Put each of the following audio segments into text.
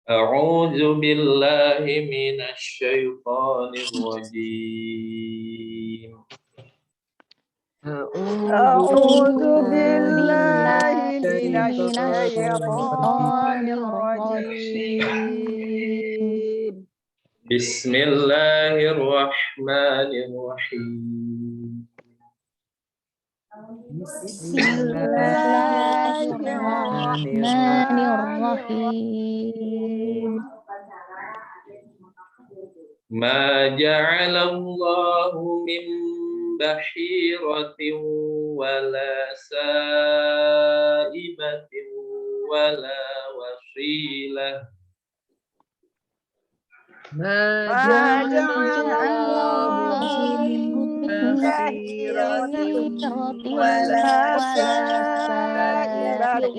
أعوذ بالله من الشيطان الرجيم أعوذ بالله من الشيطان الرجيم بسم الله الرحمن الرحيم بسم الله الرحمن الرحيم ما جعل الله من بحيرة ولا سائبة ولا وصيلة ما جعل الله من بحيرة ولا سائبة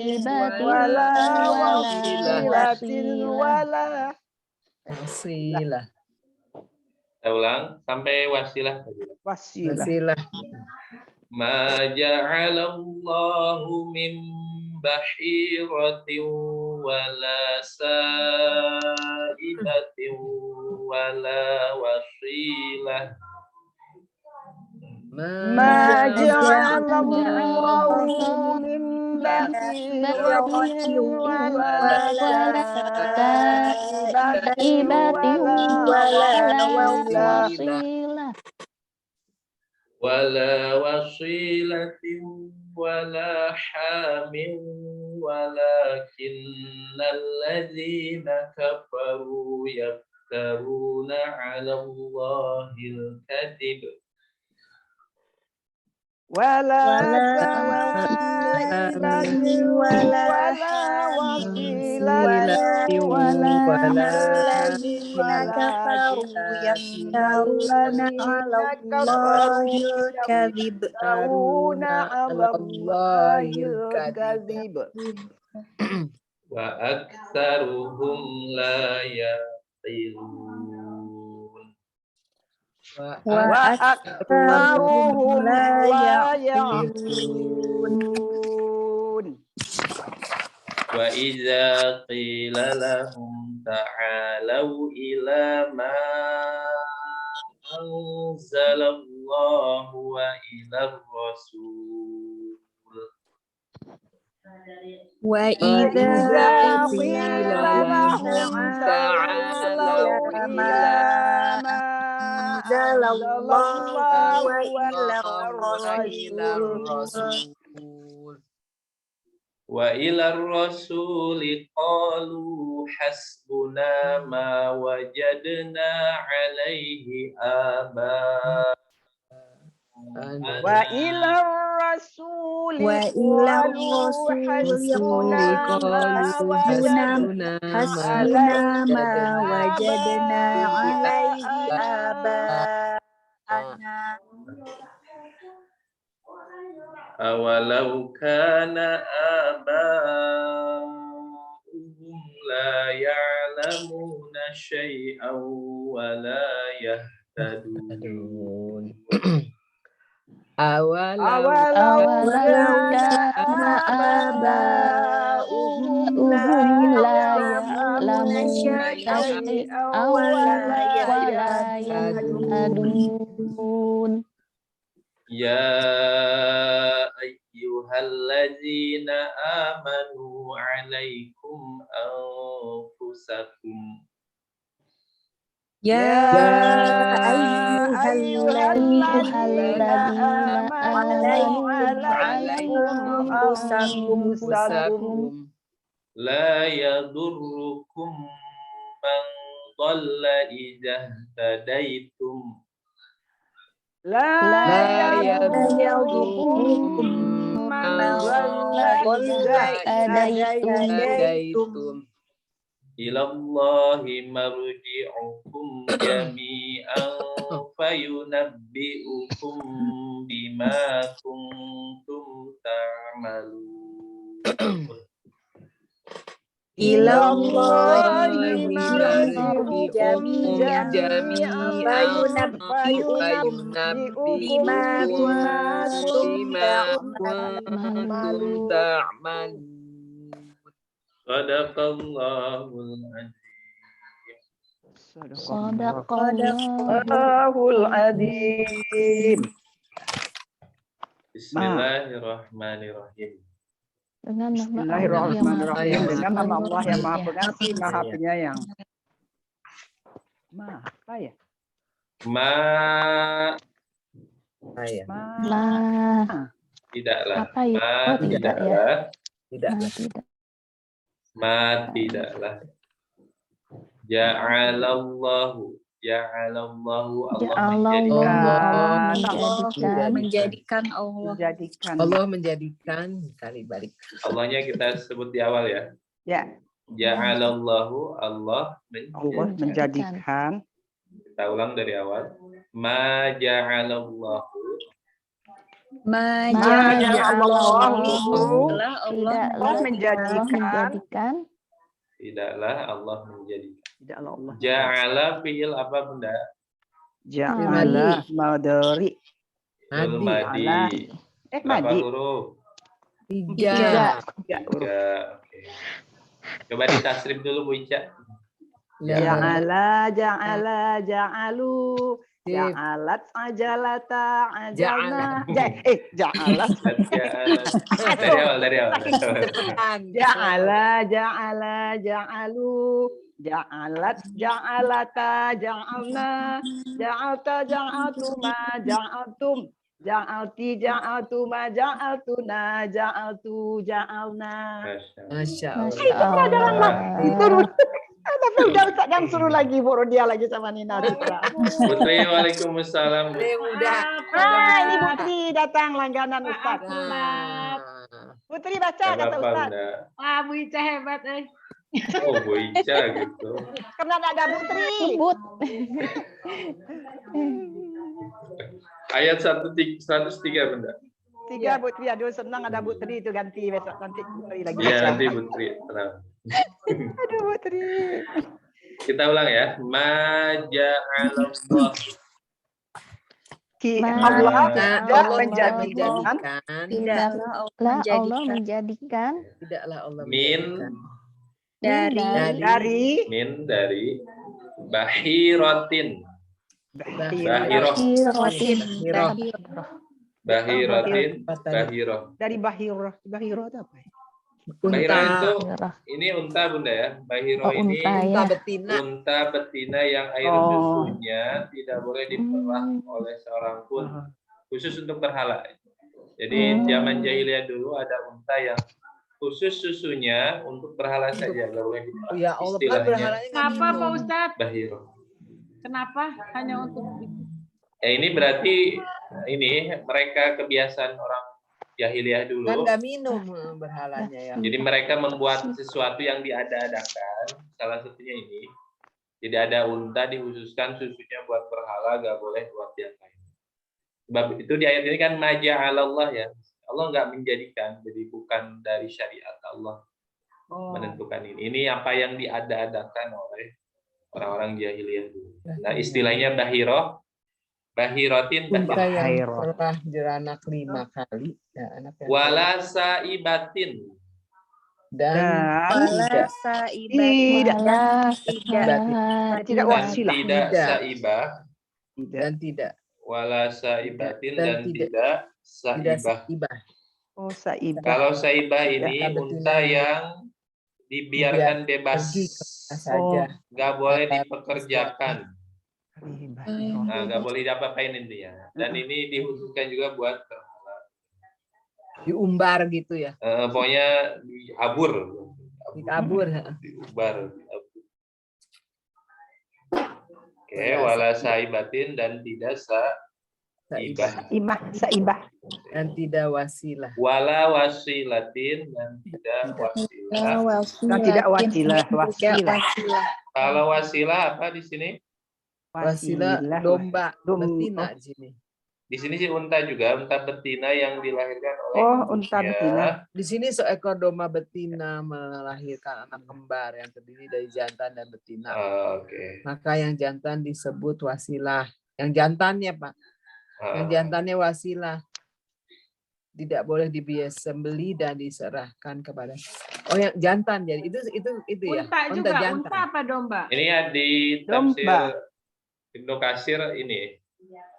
ولا وصيلة. Saya ulang sampai wasilah. Wasilah. Ma ja'alallahu min bahiratin wala sa'ibatin wala wasilah. ما جعل الله من بحيرة ولا سائبة ولا وصيلة ولا وصيلة ولا حام ولكن الذين كفروا يفترون على الله الكذب ولا وصيلة ولا الذين كفروا يفترون على الله الكذب وأكثرهم لا يعقلون وأكثرهم لا يعقلون وإذا قيل لهم تعالوا إلى ما أنزل الله وإلى الرسول وإذا قيل لهم تعالوا إلى ما أنزل الله وإلى الرسول وإلى الرسول قالوا حسبنا ما وجدنا عليه آباءنا وإلى الرسول قالوا حسبنا ما وجدنا عليه آباءنا أولو كان آباؤهم لا يعلمون شيئا ولا يهتدون أولو كان آباؤهم لا يعلمون شيئا ولا يهتدون يا أيها الذين آمنوا عليكم أنفسكم يا أيها الذين آمنوا عليكم أنفسكم لا يضركم من ضل إذا اهتديتم لا يضركم من ضل إذا اهتديتم إلى الله مرجعكم جميعا فينبئكم بما كنتم تعملون إلى الله مرجعكم جميعا فينبئكم بما كنتم تعملون صدق الله العظيم. Sadaqallahul adzim. Bismillahirrahmanirrahim. Dengan nama Allah yang Bismillahirrahmanirrahim. Dengan nama Allah yang Maha Maha Pengasih, Maha Penyayang. Ma, apa ya? Ma tidaklah. Apa itu? Ma Oh, tidak ya. tidaklah. Ma tidak. Ma tidaklah. Ja'alallahu Allah menjadikan Allah menjadikan kali balik. Allahnya kita sebut di awal ya. Ya. Ja'alallahu Allah menjadikan. Kita ulang dari awal. Ma ja'alallahu Allah menjadikan. Tidaklah Allah menjadikan. Tidaklah Allah. Ja'ala fi'il apa benda? Ja'ala madari. Madi. Berapa Madi. huruf? 3. Oke. Coba ditasrif dulu Bu Ica. Ja'ala, ja'alu. Ja'alat, ajalata, ajalna. Ja'alat. Dari awal. Ja'ala, ja'alu. Ja'alat, ja'alata, ja'alna. Ja'alta, ja'altuma, ja'altum. Ja'alti, ja'altuma, ja'altuna, ja'altu, ja'alna. Masya Itu pelajaran lah. Itu tapi udah Ustaz jangan suruh lagi Bu Rodia lagi sama Nina. Putri, waalaikumsalam. Ini Putri datang langganan Ustaz. Putri baca kata Ustaz. Wah, Bu Ica hebat, Oh, Bu Ica gitu. Karena ada Putri. Ayat 103 benda. 3 Putri, aduh senang ada Putri itu ganti besok nanti Putri lagi. Iya, nanti Putri. Tenang. Aduh Putri. Kita ulang ya. Ma ja'alallah. Allah menjadikan. Tidaklah Allah menjadikan. Dari bahiratin. Bahiroh. Dari Bahiroh itu apa ya? Bahiroh itu ini unta Bunda ya. Bahiroh ini unta betina yang air susunya tidak boleh diperah oleh seorang pun, khusus untuk berhala. Jadi zaman jahiliyah dulu ada unta yang khusus susunya untuk berhala saja, nggak boleh diperah. Ya Allah, berhalanya kenapa Pak Ustadz? Bahiroh. Kenapa hanya untuk itu? Ini berarti ini mereka kebiasaan orang jahiliyah dulu. Kan nggak minum berhalanya ya. Jadi mereka membuat sesuatu yang diada-adakan. Salah satunya ini. Jadi ada unta dikhususkan susunya buat berhala, nggak boleh buat yang lain. Sebab itu di ayat ini kan maja'alallah ya. Allah nggak menjadikan, jadi bukan dari syariat Allah menentukan ini. Ini apa yang diada-adakan oleh orang-orang jahiliyah dulu. Nah istilahnya bahirotin unta yang pernah beranak 5 kali. Ya, wala saibatin dan tidak wasilah dan tidak wala saibatin dan tidak saibah. Oh saibah. Kalau saibah ini unta yang dibiarkan bebas saja, nggak boleh dipekerjakan. Nah, nggak boleh diapa-apain intinya. Dan ini dikhususkan juga buat berhala. Diumbar gitu ya. Pokoknya diabur. Diumbar. Oke, wala saibatin dan tidak saibah. Dan tidak wasilah. Wala wasilatin dan tidak wasilah. Dan tidak wasilah. Kalau wasilah apa di sini? Wasilah domba betina di sini. Di sini sih unta juga, unta betina yang dilahirkan oleh unta betina. Di sini seekor domba betina melahirkan anak kembar yang terdiri dari jantan dan betina. Maka yang jantan disebut wasilah. Yang jantannya, Pak. Yang jantannya wasilah. tidak boleh disembeli dan diserahkan kepada yang jantan. Jadi itu ya. Unta juga. Unta apa domba? Ini ya di tafsir Ibnu Katsir ini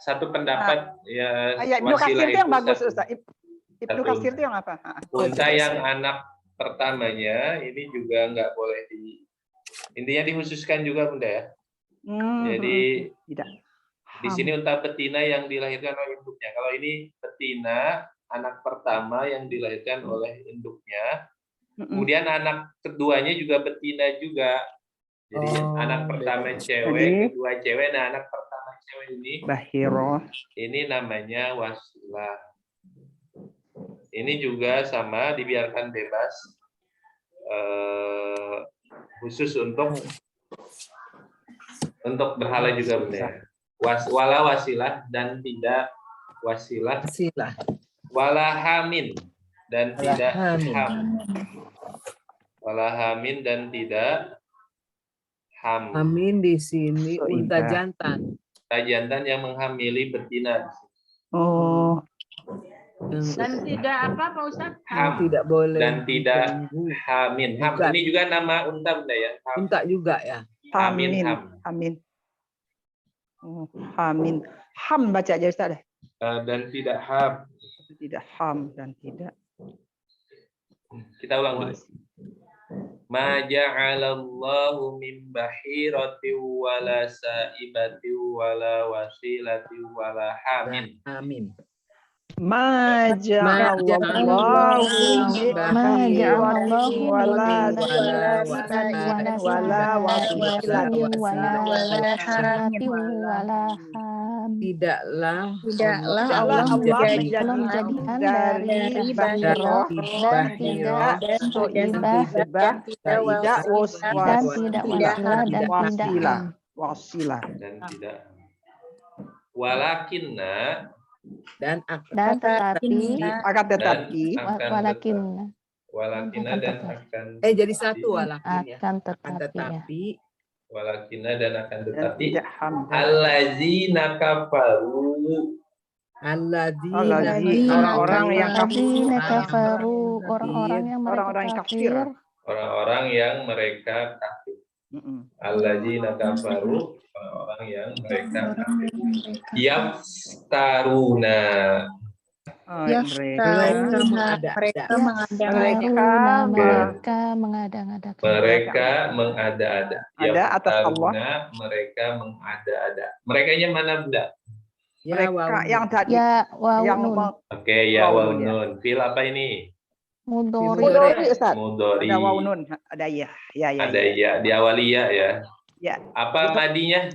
satu pendapat ya. Ibnu Katsir itu yang bagus, satu. Ustaz. Ibnu Katsir itu yang apa? Unta yang anak pertamanya ini juga nggak boleh intinya dikhususkan juga, Bunda ya. Jadi tidak. Di sini unta betina yang dilahirkan oleh induknya. Kalau ini betina anak pertama yang dilahirkan oleh induknya. Kemudian anak keduanya juga betina juga. Jadi anak pertama cewek, kedua cewek. Nah, anak pertama cewek ini Bahiro. Ini namanya wasilah. Ini juga sama dibiarkan bebas. Khusus untuk berhala juga, Bunda. Wala wasilah dan tidak wasilah. Wala hamin dan tidak ham. Wala hamin dan tidak ham. Hamin di sini unta jantan. Unta jantan yang menghamili betina. Oh. Dan tidak apa, Pak Ustaz? Ham. Tidak boleh. Dan tidak hamin. Ham ini juga nama unta, Bunda ya. Ham. Unta juga ya. Hamin. Hamin. Hamin. Ham baca aja Ustaz. Dan tidak ham. Tidak ham dan tidak. Kita ulang dulu. Ma ja'alallahu min bahirati wala sa'ibati wala wasilati wala hamin. Amin. Ma ja'alallahu min bahirati wala sa'ibati wala wasilati wala hamin wala Tidaklah Allah menjadikan dari bahiro dan tidak wasilah dan tidak walakinna dan tetapi walakinna dan akan jadi satu walakinnya akan tetapi walakinna dan akan tetapi allazina kafaru orang-orang yang kafaru orang-orang yang kafir orang-orang yang mereka kafir. Allazina kafaru orang-orang yang mereka kafir. Yaftaruna mereka mengada-ada. Ada atas Allah. Mereka mengada-ada. Merekanya mana, Bunda? Mereka yang tadi. Oke, ya waunun. Fil apa ini? Mudhari. Ustaz. Mudhari. Ada waunun, ada ya. Ada ya, diawali ya. Ya. Apa madinya?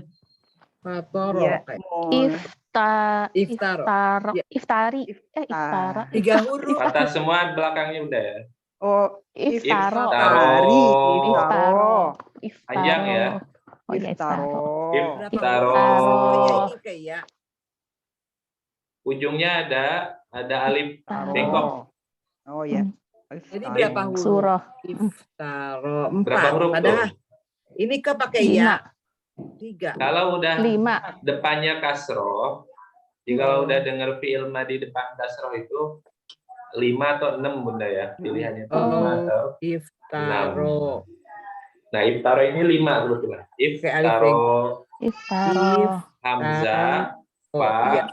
Iftari. Tiga huruf. Kata semua belakangnya udah ya. Oh, Iftaro. Panjang ya. Iftaro. Ujungnya ada alif bengkok. Oh ya. Jadi berapa huruf? Surah. Iftaro. Berapa huruf tuh? Ini ke pakai ya. 3. Kalau udah 5. depannya kasroh, jadi kalau udah dengar fi'il madi depan kasroh itu 5 atau 6, Bunda ya pilihannya itu 5 atau Iftaro. 6. Nah, iftaro ini 5 kebetulan. Iftaro. Hamzah, fa,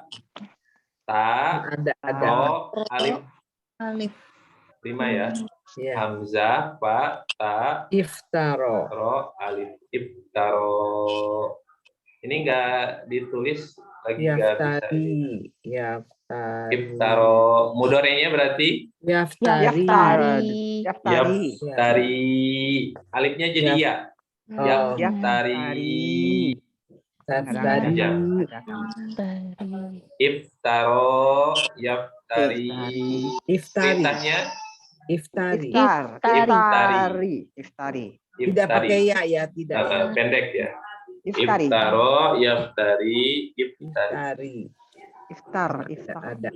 ta, ro, alif. 5 ya. Hamzah, fa, ta, Iftaro. ro, alif. Iftaro. Ini enggak ditulis lagi, enggak bisa. Iftaro. Mudorenya berarti? Yaftari. Alifnya jadi ya. Yaftari. Iftaro. Yaftari. Perintahnya? Iftari. Tidak pakai ya, tidak. Pendek ya. Iftaro, yaftari, iftari. Iftar. Ada.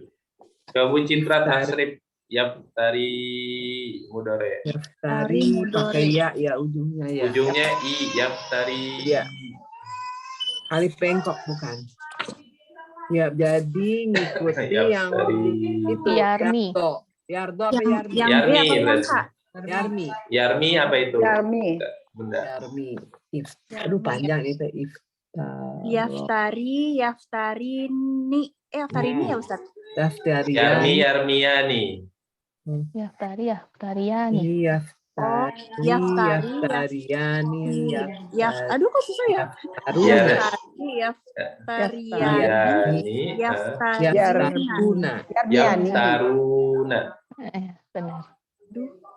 Kamu cinta tasrif, yaftari mudore. Yaftari pakai ya ujungnya ya. Ujungnya i, yaftari. Iya. Alif bengkok bukan? Ya, jadi ngikuti yang itu Yarmi. Yardo apa Yarmi? Yarmi berarti. Yarmi. Yarmi apa itu? Yarmi. Bunda. Yarmi. Aduh panjang itu Yaftari, Yaftarini. Yaftarini ya Ustaz? Yarmi, Yarmiyani. Yaftari, Yaftariani. Yaftariani. Aduh kok susah ya? Yaftari, Yaftariani, Yaftaruna. Benar.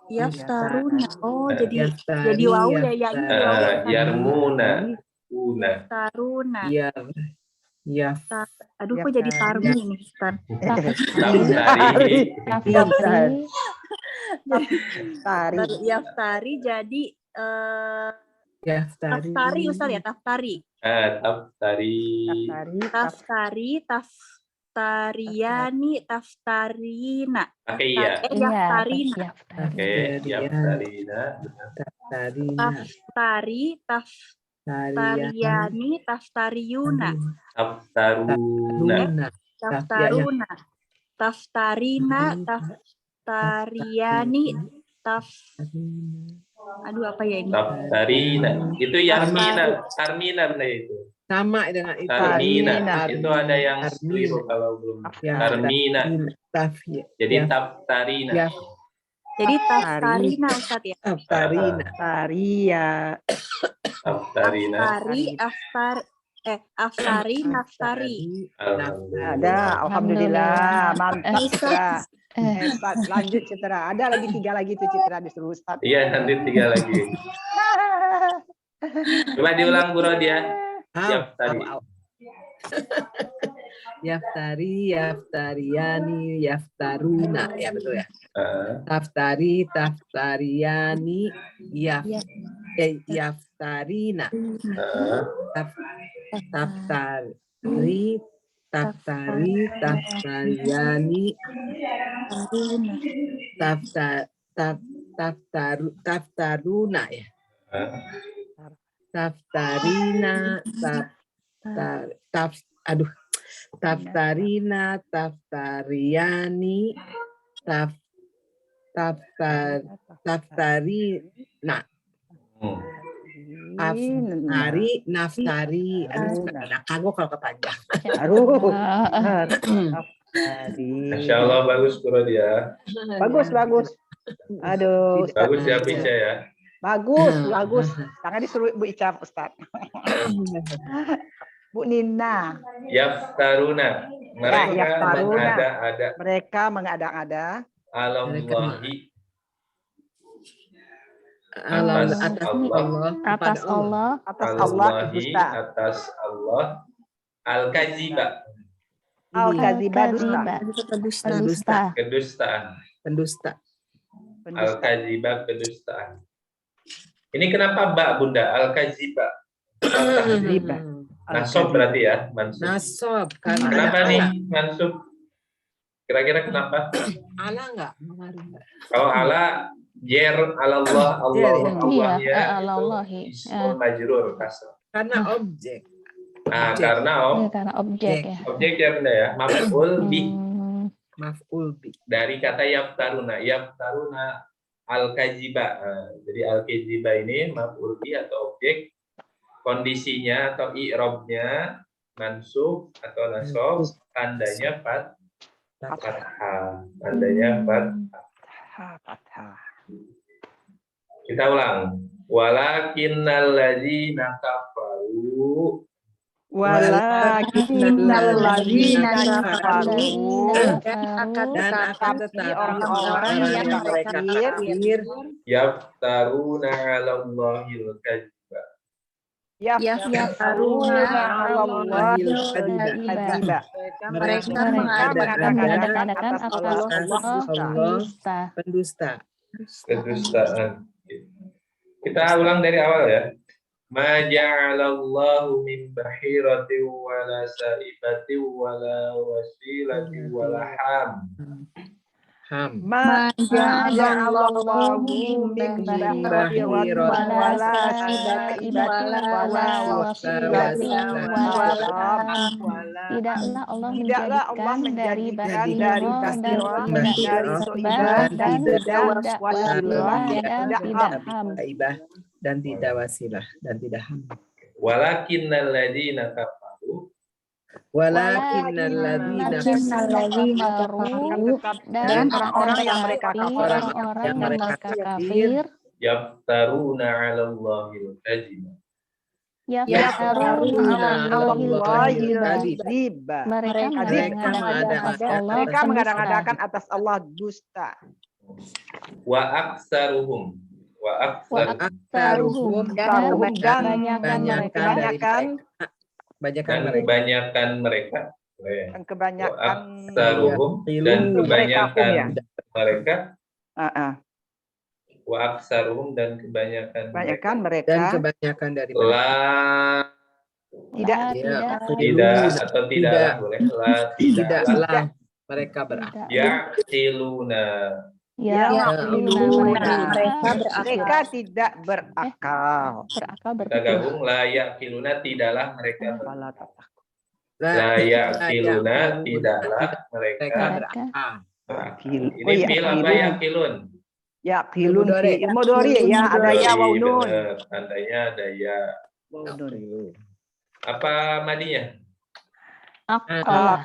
Yaftaruna. Oh, jadi wau ya ini wau. Yarmuna. Yaftaruna. Aduh kok jadi Tarmi ini, Ustaz. Yaftari jadi Taftari Ustaz ya, Taftari. Taftari, Taftariani, Taftarina. Oke, iya. Yaftarina. Oke, Yaftarina. Taftari, Taftariani, Taftariuna. Taftaruna. Taftaruna. Taftarina, Taftariani, aduh apa ya ini? Taftarina. Itu Yarmina. Tarmina benar itu. Sama dengan itu. Tarmina. Itu ada yang keliru kalau belum. Tarmina. Jadi Taftarina. Jadi Taftarina Ustaz ya? Taftarina. Aftari, Naftari. Ada, alhamdulillah, mantap Citra. Hebat, lanjut Citra. Ada lagi 3 lagi tuh Citra disuruh Ustaz. Iya, nanti 3 lagi. Coba diulang Bu Rodia. Yaftari, Yaftariani, Yaftaruna, ya betul ya. Taftari, Taftariani, Yaftarina. Taftari, Taftariani, Taftaruna ya. Taftarina, Taftarina, Taftariani, Taftarina. Naftari. Aduh, kagok kalau kepanjang. Masya Allah, bagus Bu Rodia. Bagus. Aduh, Ustaz. Bagus ya Pica ya. Bagus. Jangan disuruh Bu Ica, Ustaz. Bu Nina. Yaftaruna. Mereka mengada-ada. Alallahi. Atas Allah. Atas Allah. Al-kaziba. Kedustaan. Al-kaziba, kedustaan. Ini kenapa Mbak Bunda? Al-kaziba. Nasab berarti ya, mansub. Kenapa nih mansub? Kira-kira kenapa? Ala enggak? Kalau ala jer Allah Iya, Allahi. Ismul majrur kasrah. Karena objek. Nah, karena objek ya. Objek ya Bunda ya. Maf'ul bi. Dari kata yaftaruna. Yaftaruna al-kaziba. Jadi al-kaziba ini maf'ul bi atau objek. Kondisinya atau i'rabnya mansub atau nasab, tandanya fathah. Tandanya fathah. Kita ulang. Walakinnal ladzina kafaru dan akan tetapi orang yang kafir yaftaruna 'alallahil kadziba. Yaftaruna 'alallahil kadziba. Mereka mengadakan atas Allah kedustaan. Kita ulang dari awal ya. Ma ja'alallahu min bahirati wala saibati wala wasilati wala ham. Ma ja'alallahu min bahiratin wala sa'ibatin wala wasilatin wala Tidaklah Allah tidaklah menjadikan menjadikan dari dari bahiro bahira dan dari dari soibah sebab dan tidak wasilah dan tidak ham. Saibah dan tidak wasilah dan tidak ham. Walakinnal ladzina kafaru Walakinnal ladzina kafaru dan orang-orang yang mereka kafir yaftaruna 'alallahi al-kadhiba. yaftaruna 'alallahi riba. Mereka mengadakan atas Allah dusta. Wa aktsaruhum dan kebanyakan mereka Dan kebanyakan dan kebanyakan mereka wa aksaruhum dan kebanyakan mereka dan kebanyakan dari tidaklah mereka berakal. mereka tidak berakal. Kita gabung la yaqiluna tidaklah mereka tidaklah mereka berakal. Ini fil apa yaqilun? Yaqilun mudhari ya, ada ya wa nun. Tandanya ada ya. Apa madinya? Akola.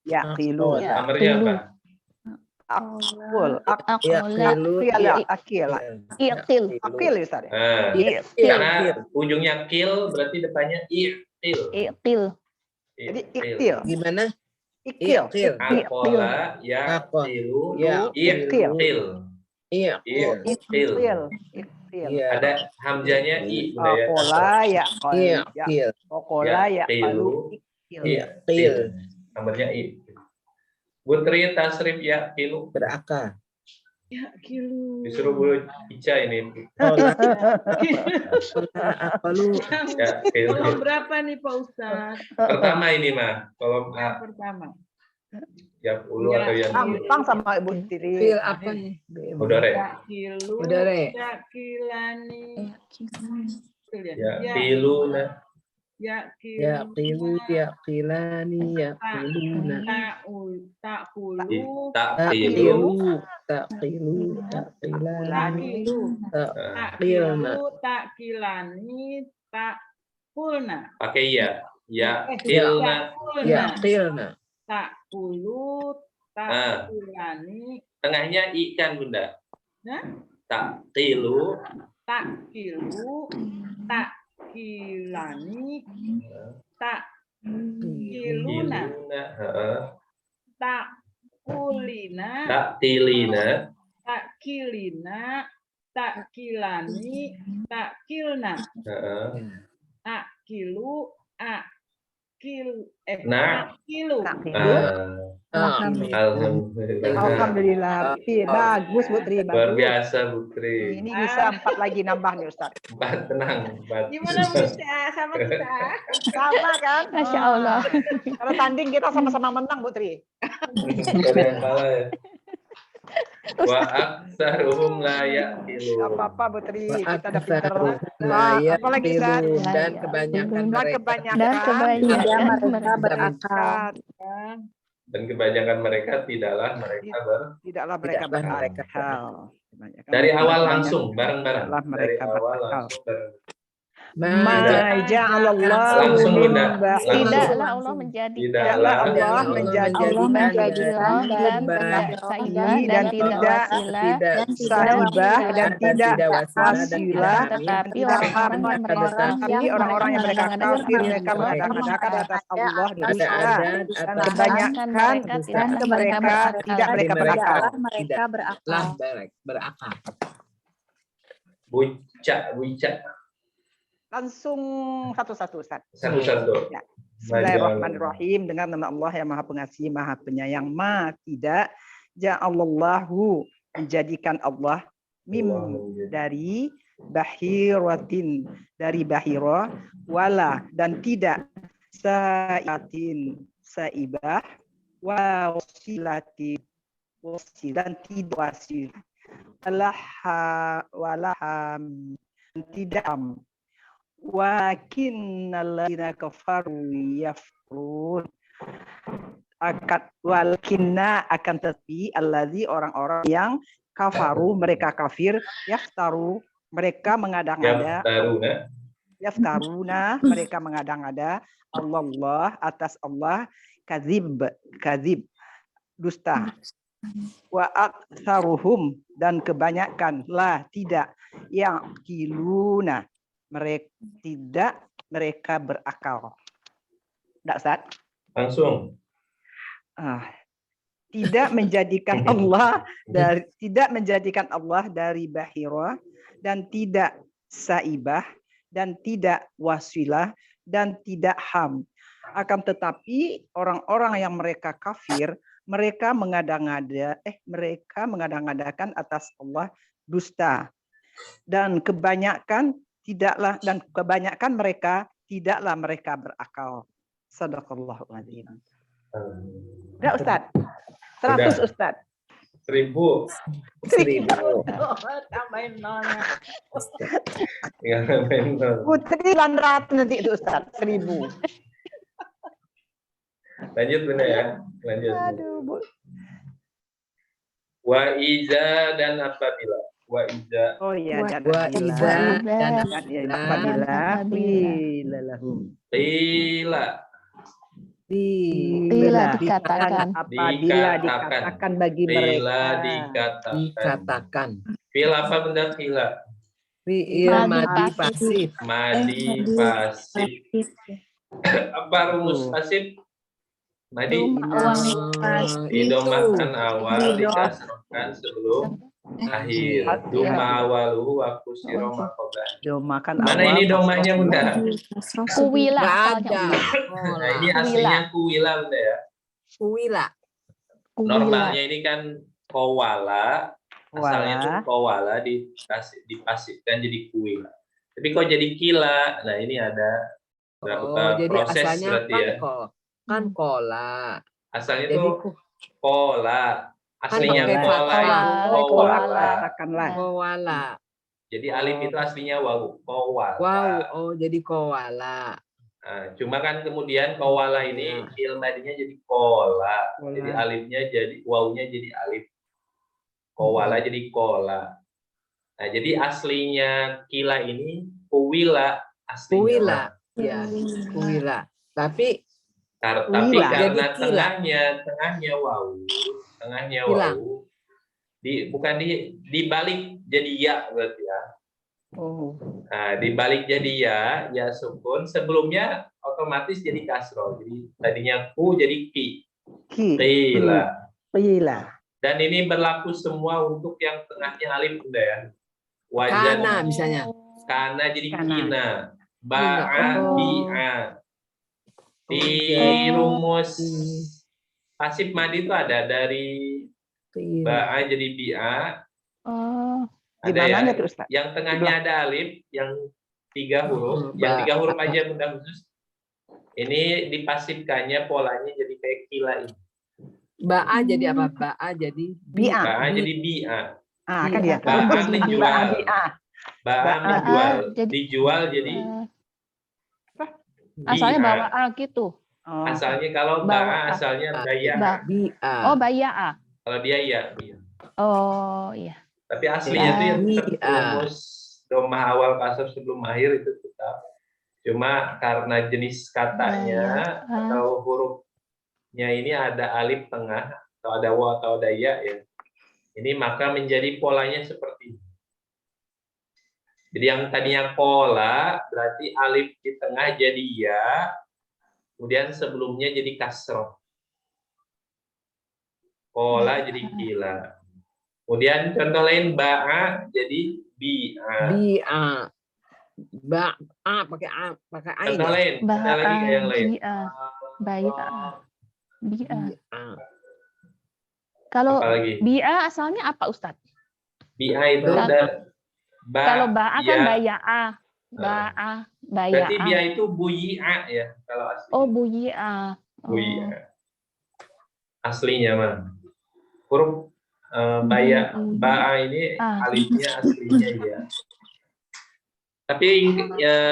Yaqilu. Amarnya apa? Akil Ustaz. Karena ujungnya kil berarti depannya iqtil. Jadi iktil. Gimana? Iktil. Akola yaqilu iqtil. Ada hamzanya i ya. Kola ya palu iqtil. Nomornya i. Putri tasrif yaqilu berakal. Yaqilu. Disuruh Bu Ica ini. Kolom berapa nih Pak Ustaz? Pertama ini mah, kolom A. Pertama. Yang ulu atau yang gampang sama Ibu Tiri. Fil apa nih? Udare. Yaqilu. Udare. Yakilani. Yaqiluna. Yaqilani yaqiluna. Takilani takulna. Pakai ya. Yaqilna. Takulu takilani. Tengahnya i kan Bunda. Nah? Takilu. Takilani. Takiluna. Takulina. Takilina. Takilani. Takilna. Akilu. Alhamdulillah. Bagus Putri. Luar biasa Putri. Ini bisa 4 lagi nambah nih Ustaz. 4 tenang. 4. Gimana Bunda sama kita? Sama kan? Masya Allah. Kalau tanding kita sama-sama menang Putri. Ada yang kalah ya. Wa aktsaruhum la yaqilu. Enggak apa-apa Putri, kita udah pintar. Apalagi dan kebanyakan mereka berakal. Dan kebanyakan mereka tidaklah mereka berakal. Dari awal langsung bareng-bareng. Dari awal langsung bareng. Langsung Bunda. Tidaklah Allah menjadikan dan tidak saibah dan tidak wasilah, tetapi orang-orang yang mereka kafir, mereka mengadakan atas Allah dusta, dan kebanyakan mereka tidak mereka berakal. Buica. Langsung satu-satu Ustaz. Satu-satu. Ya. Bismillahirrahmanirrahim. Dengan nama Allah yang Maha Pengasih, Maha Penyayang. Tidak ja'alallahu menjadikan Allah dari bahiratin dari bahira, wala dan tidak saibatin saibah, wasilatin wasil dan tidak wasil, walaham tidak am, walakinnalladzina kafaru yafrun akan tetapi allazi orang-orang yang kafaru mereka kafir, yaftaru mereka mengada-ngada, yaftaruna mereka mengada-ngada Allah atas Allah kadzib dusta, wa aktsaruhum dan kebanyakan lah tidak yang kiluna mereka berakal. Enggak, Ustaz? Langsung. Tidak menjadikan Allah dari bahira dan tidak saibah dan tidak wasilah dan tidak ham. Akan tetapi orang-orang yang mereka kafir, mereka mengada-ngadakan atas Allah dusta, dan kebanyakan mereka tidaklah mereka berakal. Shadaqallahul adzim. Udah, Ustaz? 100 Ustaz. 1000. Tambahin nolnya. Putri 900 nanti itu Ustaz. 1000. Lanjut Bunda ya. Lanjut. Aduh, Bu. Wa iza dan apabila. Wa iza. Oh iya, dan apabila qila lahum. Bila dikatakan. Apabila dikatakan bagi mereka. Dikatakan. Fil apa benda fila? Madi pasif. Madi pasif. Apa rumus pasif? Madi. Didomakan awal, dikasrohkan sebelum akhir. Doma awaluhu wa kusiro makoba. Domakan mana awal. ini domanya Bunda? Kuwila. Ada. Nah, ini aslinya kuwila Bunda ya. Kuwila. Normalnya ini kan kowala. Asalnya itu kowala dipasifkan jadi kuwila. Tapi kok jadi kila? Nah ini ada beberapa jadi proses asalnya berarti ya. Kan kola. Asalnya Jadi itu kola. Aslinya pakai kola itu kowala. Kowala. Jadi alif itu aslinya wawu, kowala. Wow, jadi kowala. Nah, cuma kan kemudian kowala ini fi'il madinya jadi kola. Jadi alifnya jadi wawunya jadi alif. Kowala jadi kola. Nah, jadi aslinya kila ini kuwila aslinya. Kuwila. Ya, kuwila. Tapi karena tengahnya wawu, bukan dibalik jadi ya berarti ya. Nah, dibalik jadi ya sukun, sebelumnya otomatis jadi kasroh. Jadi tadinya ku jadi ki. Qila. Dan ini berlaku semua untuk yang tengahnya alif Bunda ya. Wajan kana misalnya. Kana jadi kina. Ba'a bi'a. Di rumus pasif madi itu ada dari ba'a jadi bi'a. Ada yang tengahnya ada alif, yang 3 huruf, yang 3 huruf aja Bunda khusus. Ini dipasifkannya polanya jadi kayak kila ini. Ba'a jadi apa? Ba'a jadi bi'a. Ba'a jadi bi'a. Kan dia. Ba'a menjual. Ba'a menjual. Dijual jadi asalnya bawa gitu. Asalnya kalau ba'a asalnya baya'a. Oh, baya'a. Kalau dia ya. Oh, iya. Tapi aslinya itu yang rumus domah awal kasar sebelum akhir itu tetap. Cuma karena jenis katanya atau hurufnya ini ada alif tengah atau ada wa atau ada ya. Ini maka menjadi polanya seperti ini. Jadi yang tadinya pola berarti alif di tengah jadi ya, kemudian sebelumnya jadi kasroh. Pola jadi kila. Kemudian contoh lain ba'a jadi bi'a. Ba'a pakai ain. Contoh lain, ada lagi yang lain. Bi'a. Kalau bi'a asalnya apa Ustadz? Bi'a itu Kalau ba'a kan ya. baya'a. Ba'a, Berarti baya'a. dia itu buyi'a ya kalau aslinya. Oh, buyi'a. Buyi'a. Aslinya mah. Huruf ba'a ini alifnya aslinya ya. Tapi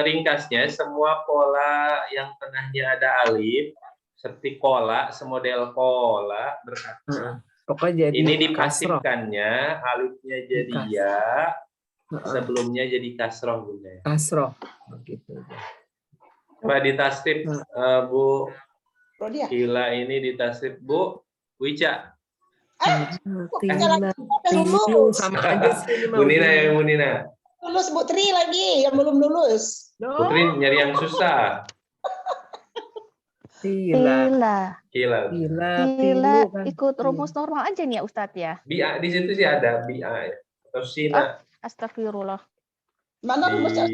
ringkasnya semua pola yang tengahnya ada alif seperti kola, semodel kola berkata. Pokoknya jadi Ini dipasifkannya alifnya jadi ya, sebelumnya jadi kasroh bunda. Kasroh begitu. Coba ditasrif Bu. Rodia. Gila ini ditasrif Bu Wica. Sama aja sih. Bu Nina ya Bu Nina. Lulus Bu Tri lagi yang belum lulus. Putri nyari yang susah. Tila. Kan. Ikut rumus normal aja nih ya Ustadz ya. Bi'a di situ sih ada bi'a ya. Atau sina. Astagfirullah. Mana rumusnya?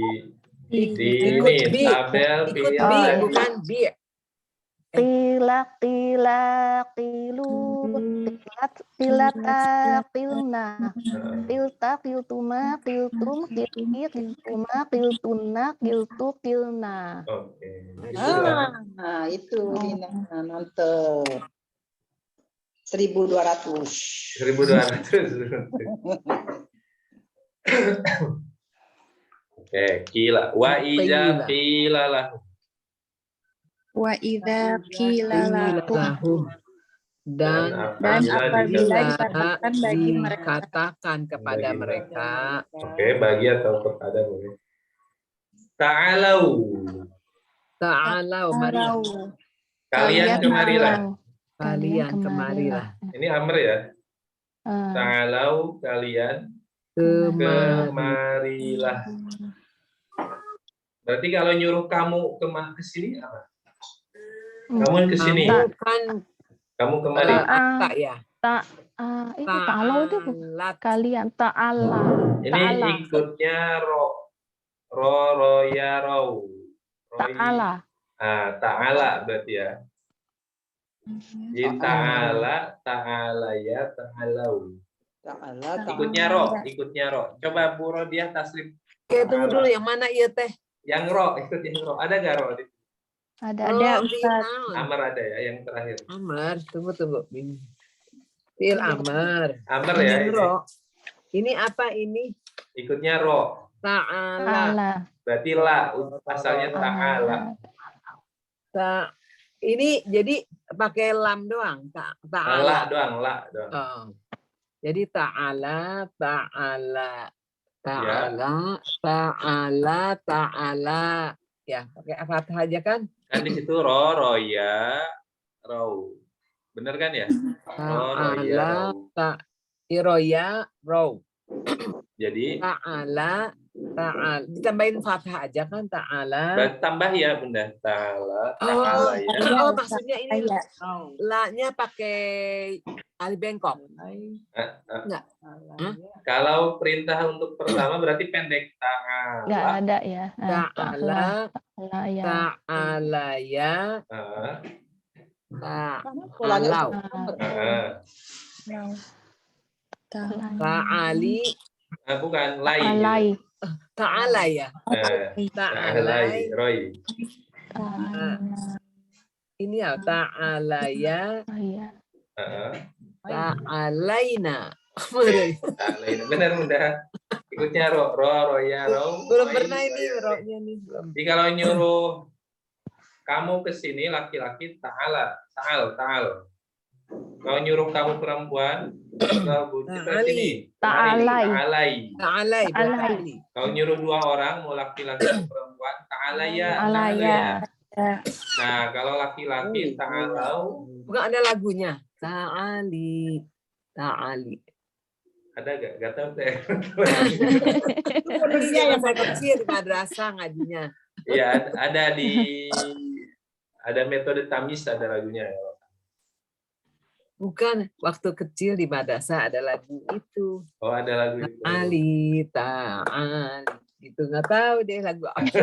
Di ini tabel Ikut pilih B, lagi. bukan B. Tilak, tilu, tilata, tilna, tilta, tiltuma, tiltum, tilki, tiltuma, tiltuna, tiltu, tilna. Oke. Nah, itu Lina nonton. 1.200. 1.200. Oke, kila. Wa iza qila lahu. Wa idza qila lahum dan apabila dikatakan bagi mereka. dikatakan kepada mereka. Oke, bagi atau kepada boleh. Ta'alau. Mari. Kalian kemarilah. Kalian kemarilah. Ini amr ya. Ta'alau, kalian kemarilah. Berarti kalau nyuruh kamu ke sini apa? Kamu ke sini. Kamu kemari. Ya. Itu ta'ala itu kalian ta'ala. Ini ikutnya ro ya rau. Ta'ala. Ta'ala berarti ya. Jadi ta'ala ya ta'alau. Ikutnya ro. Coba Bu Rodiah tasrif. Oke, tunggu dulu yang mana iya teh? Yang ro, ikut yang ro. Ada nggak ro? Ada Ustaz. Amar ada ya yang terakhir. Amar, tunggu. Fil amar. Amar ya. Ini apa ini? Ikutnya ro. Ta'ala. Berarti la, asalnya ta'ala. Ini jadi pakai lam doang. La doang. Oh. Jadi ta'ala. Ya, pakai fathah aja kan? Kan di situ ro ya rau. Bener kan ya? Ta'ala iroya rau. Jadi ta'ala ditambahin fathah aja kan ta'ala. Tambah ya Bunda. Ta'ala ya. Oh, maksudnya ini la-nya pakai alif bengkok. Enggak. Kalau perintah untuk pertama berarti pendek ta'ala. Enggak ada ya. Ta'ala ya. Ta'ali. Bukan lai. Ta'ala ya. Ta'alai Roy. Ini ya ta'ala ya. Ta'alaina. Benar Bunda. Ikutnya ro ya ro. Belum pernah ini ro-nya nih. Jadi kalau nyuruh kamu ke sini laki-laki ta'al. Kalau nyuruh kamu perempuan ke sini ta'alai. Kalau nyuruh dua orang mau laki-laki atau perempuan ta'alaya. Nah, kalau laki-laki ta'alau. Bukan ada lagunya. Ta'ali. Ada gak tahu deh. Ini yang saya kecil di madrasah ngajinya. Iya, ada metode tamis, ada lagunya. Bukan, waktu kecil di madrasah ada lagu itu. Oh, ada lagu itu. Ta'ali. Itu nggak tahu deh lagu apa.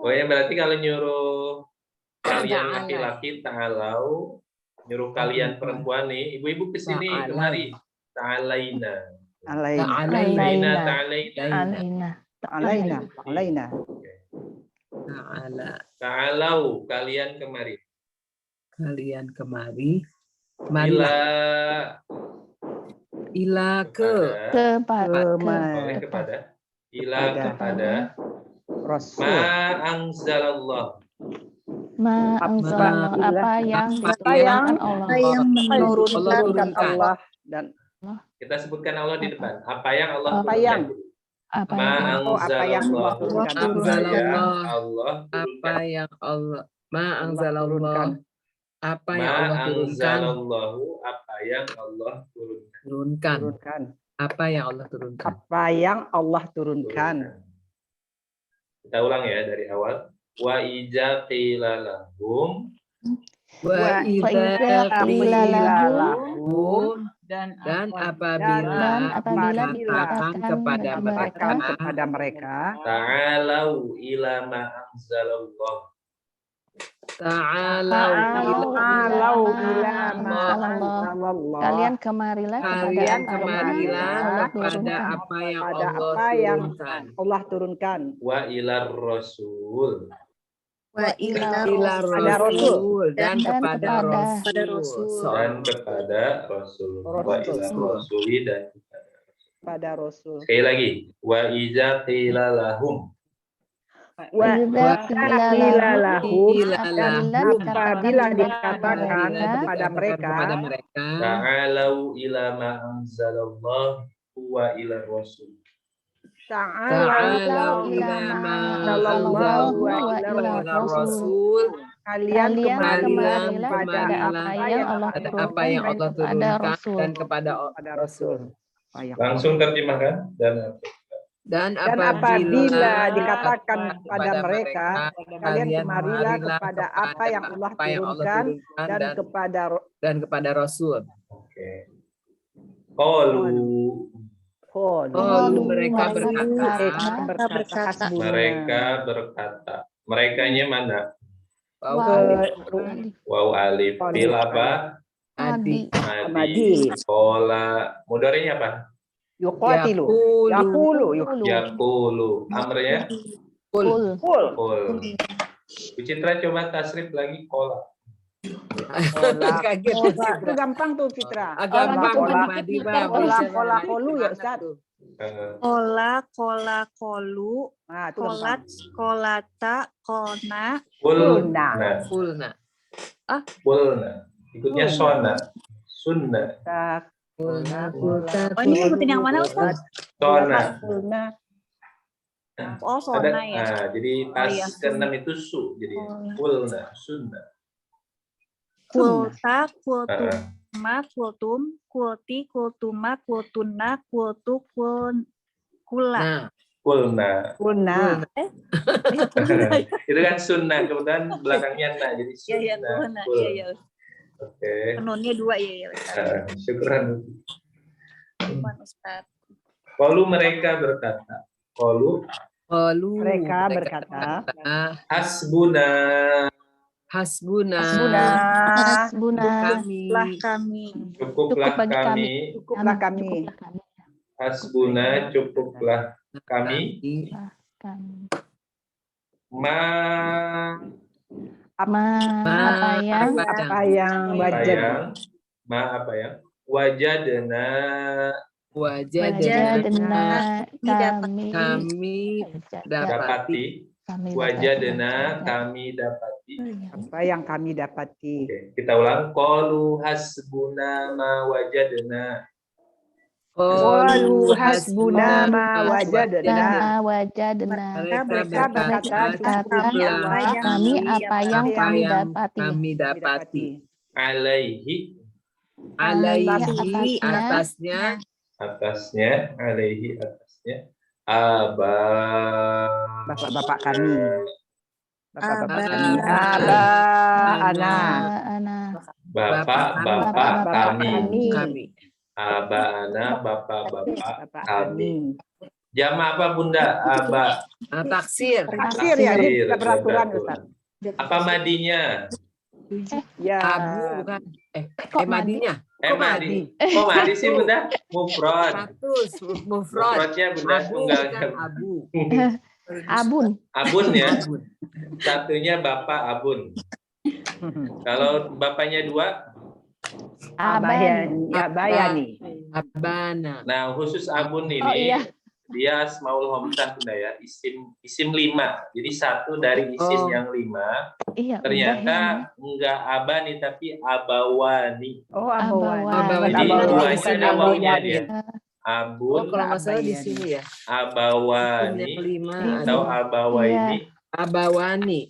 Oh ya, berarti kalau nyuruh kalian laki-laki ta'alau, nyuruh kalian perempuan nih, ibu-ibu kesini kemari ta'alaina. Alaina. Ta'alau, kalian kemari. Kalian kemari. Marilah. Ila kepada Rasul. Ma'angzalallah. Apa yang diturunkan Allah. menurunkan Allah dan Kita sebutkan Allah di depan. Apa yang Allah apa yang Ma'angzalallah. Apa yang Allah Ma'angzalallah. Apa yang Allah turunkan. Apa yang Allah turunkan. Apa yang Allah turunkan. Apa yang Allah turunkan. Kita ulang ya dari awal. Wa iza qila lahum. Wa idza qila lahum. Dan apabila dikatakan kepada mereka, ta'alau ila ma anzalallah. Ta'alau ila ma anzalallah. Kalian kemarilah kepada apa yang Allah turunkan. Wa ilar rasul. ila Rasul dan kepada Rasul. Dan kepada Rasul. Wa ilar rasuli dan kepada Rasul. Sekali lagi. Wa iza qila lahum. Apabila dikatakan kepada mereka, ta'alau ila ma anzalallah wa ila rasul. Ta'alau ila ma anzalallahu wa ila rasul. Kalian kemarilah kepada apa yang Allah turunkan dan kepada Rasul. Langsung terjemahkan dan apabila dikatakan kepada mereka, kalian kemarilah kepada apa yang Allah turunkan dan kepada Rasul. Oke. Mereka berkata. Merekanya mana? Wow. Waw alif. Fil apa? Adi. Kola. Mudhari'nya apa? Yuqatilu. Yaqulu. Amrnya? Kul. Bu Citra coba tasrif lagi kola. Itu gampang tuh Citra. Kola kolu ya Ustaz. Kola kolu. Nah, itu Kolat kolata kona. Pulna. Ikutnya sona. Sunna. Ini sebutin yang mana Ustaz? Sona. Oh, sona ya. Nah, jadi pas ke-6 itu su. Jadi pulna, sunna. Kulta, kultuma, kultum, kulti, kultuma, kultuna, kultu, kula. Kulna. Itu kan sunnah, kemudian belakangnya na, jadi sunnah. Iya. Oke. Penunnya 2 ya. Syukran. Ustaz. Qalu mereka berkata. Mereka berkata. Hasbuna. Cukuplah kami. Hasbuna, cukuplah kami. Apa yang wajadna kami dapati. Apa yang kami dapati. Oke, kita ulang. Qalu hasbuna ma wajadna. Qalu hasbuna ma wajadna. Mereka berkata kami apa yang kami dapati. Alaihi atasnya bapak-bapak kami. Bapak-bapak kami. Aba-ana, bapak-bapak kami. Jama apa Bunda? Aba. Taksir ya, kita peraturan Ustaz. Apa madinya? Ya. Abu bukan. Madinya. Kok Madi sih Bunda? Mufrad. Status, mufrad. Mufradnya Bunda Abu tunggal. kan abu. Abun. Abun ya. Satunya Bapak Abun. Kalau bapaknya 2? Aban. Bayani. Abana. Nah, khusus Abun ini, Oh, iya. dia asmaul homsah Bunda ya, isim 5. Jadi 1 dari isim yang 5, Iya, ternyata enggak abani tapi abawani. Oh, Abawani. Jadi Abawani. 2-nya ada wawunya dia. Oh, Abun, kalau nggak salah di sini ya. abawani, Isim yang 5 atau ada abawaini. abawani.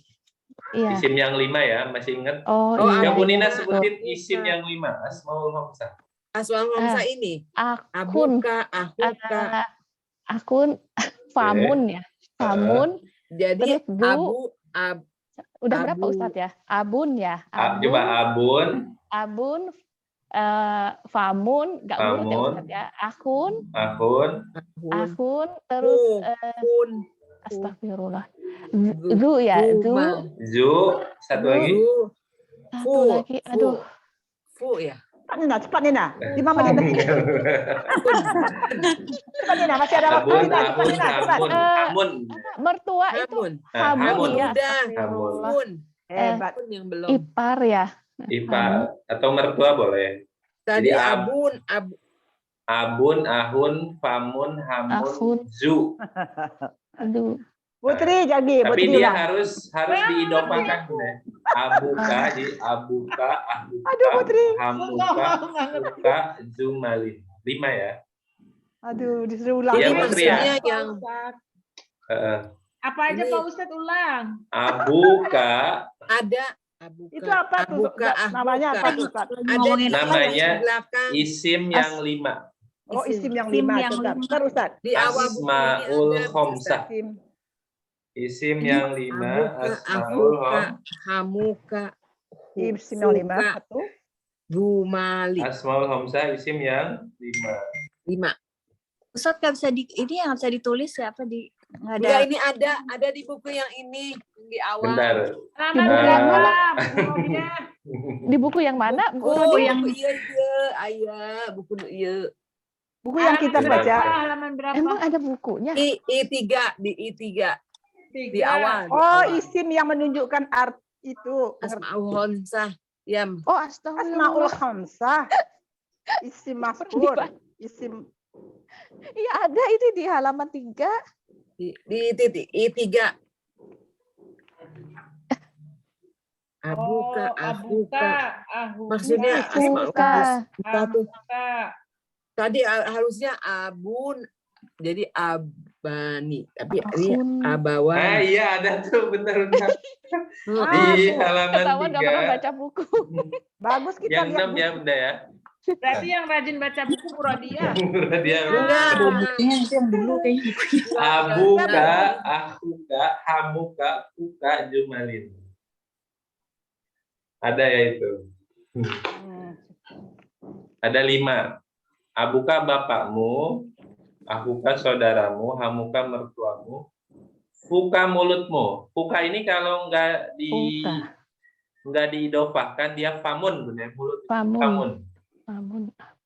Iya. Isim yang 5 ya, masih ingat? Oh, Oh, iya. Coba Nina Abuka. sebutin isim yang 5, asmaul homsah. Aswal Hamzah ini. Akun. Abuka, ahuka. Akun. Famun ya. Famun. Jadi Terus du. Udah berapa abu. Ustadz ya? Abun ya. Coba abun, Abun. Famun. Nggak urut ya Famun. Ustadz ya. Akun. ahun, Akun. Terus. Kun. Astagfirullah. Zu ya. Zu. zu, satu lagi. Satu lagi. Aduh. Fu ya. Cepat Nina. 5 menit. Cepat Nina, masih ada waktu Abun, Nina. Cepat ahun, Nina, cepat. hamun, hamun. Mertua itu. Hamun. Hamun Hamun. ya. Udah. Hamun. Kun. Hebat. Kun yang belum. Ipar ya. Ipar atau mertua boleh. Tadi Jadi abun, Abun, ahun, famun, hamun, Ahun. zu. Aduh. Putri jadi. Tapi Putri dia ulang. harus diidopakan ya. Abuka di abuka, ahuka, Aduh, Putri. hamuka, huka, zumalin. 5 ya. Aduh, disuruh ulang. Iya, Jadi Putri ya. maksudnya yang Apa aja Ini- Pak Ustadz ulang? Abuka, ada abuka. Itu apa tuh? Abuka, Namanya apa tuh, Ustaz? Ada Ngomongin namanya di belakang. isim yang 5. Oh, isim yang Isim 5. yang Ustaz. lima. Terus, Ustaz. Di awal buku Asmaul ini ada khomsah. Isim. Isim yang 5, abuka, asmaul ahuka, khom. hamuka, Isim yang 5. huka, Satu. Jumali. Asmaul khomsah isim yang 5. 5. Ustadz nggak bisa ini yang bisa ditulis ya apa di nggak ada. Enggak, ini ada di buku yang ini di awal. Bentar. Selamat buku yang mana? malam, Bu Rodia. Di buku yang mana? Bu Buku Rodia? yang iya ayah buku iya. Buku yang kita Halaman baca. berapa? Halaman berapa? Emang ada bukunya? I3 di I3 di awal. Oh, isim yang menunjukkan art itu. Asmaul Khomsah. Yam. Oh, Asmaul astagfirullah. Khamsah. Isim mazkur. Isim. Iya ada itu di halaman 3. Di titik I3. Abuka, ahuka. Maksudnya Asmaul Khomsah tuh. Tadi harusnya abun jadi abani, tapi ini Abun. abawan. Iya ada tuh, bentar-bentar. Ah, Di tuh. halaman Ketahuan nggak pernah 3. baca buku. Bagus kita Yang lihat 6 ya Bunda ya. Berarti yang rajin baca buku Bu Rodia. Dia Enggak. itu yang dulu kayaknya. abuka, ahuka, hamuka, huka, jumalin. Ada ya itu. Ada 5. Abuka bapakmu, ahuka saudaramu, hamuka mertuamu, huka mulutmu. Huka ini kalau nggak diidofahkan dia famun, benar mulut. Famun.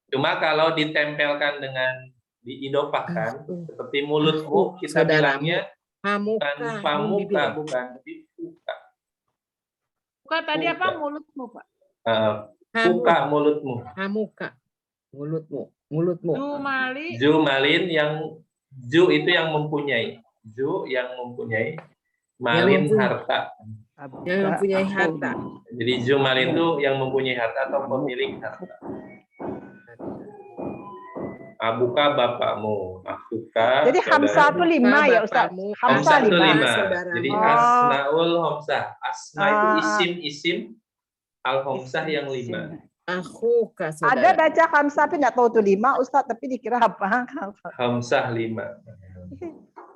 Cuma kalau ditempelkan dengan diidofahkan seperti mulutmu, kita Saudaramu. bilangnya Hamuka. bukan famuka, bukan tapi huka. Bukan tadi apa mulutmu, Pak? Huka mulutmu. Hamuka. Mulutmu. Jumali. Jumalin yang ju itu yang mempunyai. Ju yang mempunyai. Malin Yang mempunyai. harta. Yang mempunyai harta. Jadi jumalin itu yang mempunyai harta atau pemilik harta. Abuka bapakmu, ahuka. Jadi Hamzah itu 5 ya Ustaz. Bapakmu. Hamzah Hamzah itu 5. 5. Saudaramu. Jadi Oh. asmaul homsah. Asma itu Ah. isim al homsah yang 5. Ahuka Ada saudara. baca Hamzah tapi enggak tahu itu 5 Ustaz, tapi dikira apa? Homsah 5.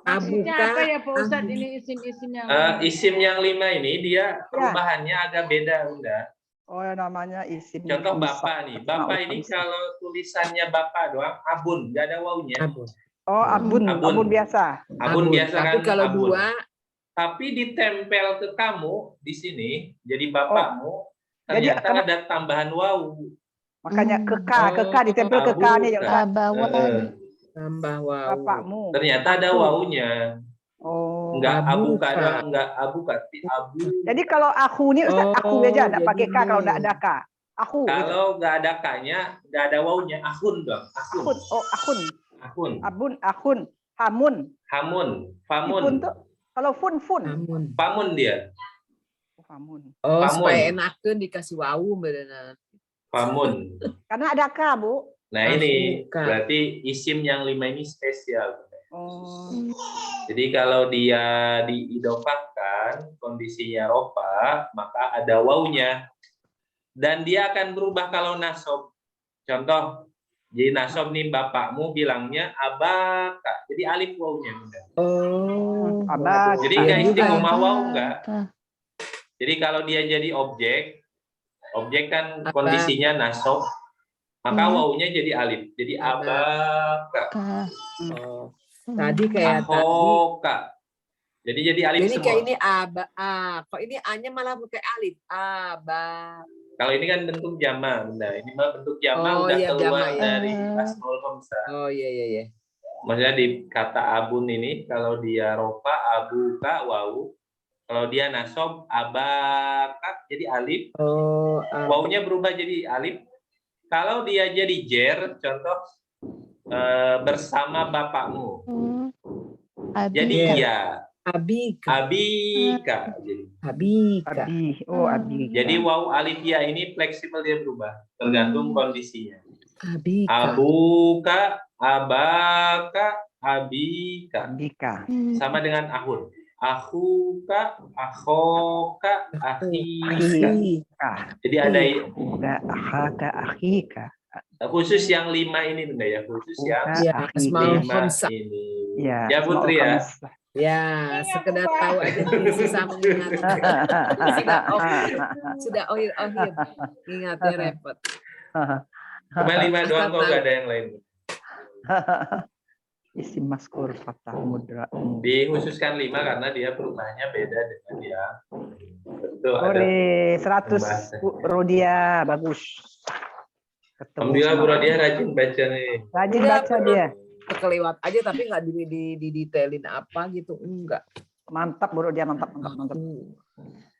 Maksudnya Abuka. apa ya Pak Ustadz ini isim-isim yang Isim yang 5 ini dia perubahannya agak beda, Bunda. Oh, namanya isim. Contoh Hamzah. Bapak nih. Bapak ini Hamzah. kalau tulisannya Bapak doang, abun, nggak ada wawunya. Abun. Oh, abun, Abun. abun biasa. Abun biasa kan. Tapi kalau abun. 2 Tapi ditempel ke kamu di sini, jadi bapakmu, Jadi ternyata ada tambahan wawu. Makanya ke ditempel ke K-nya ya Ustaz. Abawani. Tambah wawu. Bapakmu. Ternyata ada wawunya. Oh. Enggak abuka Abuka. doang, enggak abuka, abu. Jadi kalau aku ini Ustaz, aku aja, enggak jadi pakai K kalau enggak ada K. Aku. Gitu. Kalau enggak ada K-nya, enggak ada wawunya, ahun dong. Ahun. Akun. Oh, akun. Ahun. Abun, akun. Hamun. Hamun. Famun. Fun tuh. Kalau fun. Namun. Pamun dia. Famun. Oh, Pamun. supaya enakeun dikasih wawu beneran. Pamun. Karena ada K, Bu. Nah ini Abuka. berarti isim yang 5 ini spesial. Oh. Jadi kalau dia diidofahkan kondisinya rofa, maka ada wawunya. Dan dia akan berubah kalau nasob. Contoh, jadi nasob nih bapakmu bilangnya abaka. Jadi alif wawunya. Oh. Abaka. Jadi Iya enggak juga. istiqomah wawu enggak. Jadi kalau dia jadi objek kan Abaka. kondisinya nasob, maka wawunya jadi alif. Jadi abaka. Oh. Tadi kayak tadi. Ahoka. Jadi alif Ini semua. kayak ini kok ini A-nya malah pakai alif. Aba. Kalau ini kan bentuk jama, Bunda. Ini mah bentuk jama Oh, udah iya, keluar jama, ya. dari asmaul khamsah. Oh iya. Maksudnya di kata abun ini kalau dia rofa abuka wawu, kalau dia nasob abaka jadi alif, Oh, wawunya berubah jadi alif. Kalau dia jadi jer, contoh bersama bapakmu. Jadi ya abika. abika. Jadi Abika. Abi. Oh, abi. Jadi wawu alif ya ini fleksibel, dia berubah tergantung kondisinya. Abika. Abuka, abaka, abika. Abika. Sama dengan ahun. Akhuka, akhoka, akhika. Akhika. Jadi ada Uka, akhaka, akhika. khusus yang 5 ini Bunda ya, khusus yang Uka, Ya, akhika. asmaul 5 khamsah. ini. Ya, Ya Putri ya. Ya, sekedar tahu aja nih, susah mengingat. Sudah ohir. Ingatnya repot. Cuma 5 doang kok, nggak ada yang lain. Isim maskur fathah mudra. Dikhususkan 5 karena dia perubahannya beda dengan yang betul ada. Oleh 100 Bu Rodia, bagus. Ketemu Alhamdulillah sama- Bu Rodia rajin baca nih. Rajin Udah, baca dia. Kelewat aja tapi nggak di detailin apa gitu, enggak. Mantap Bu Rodia, mantap.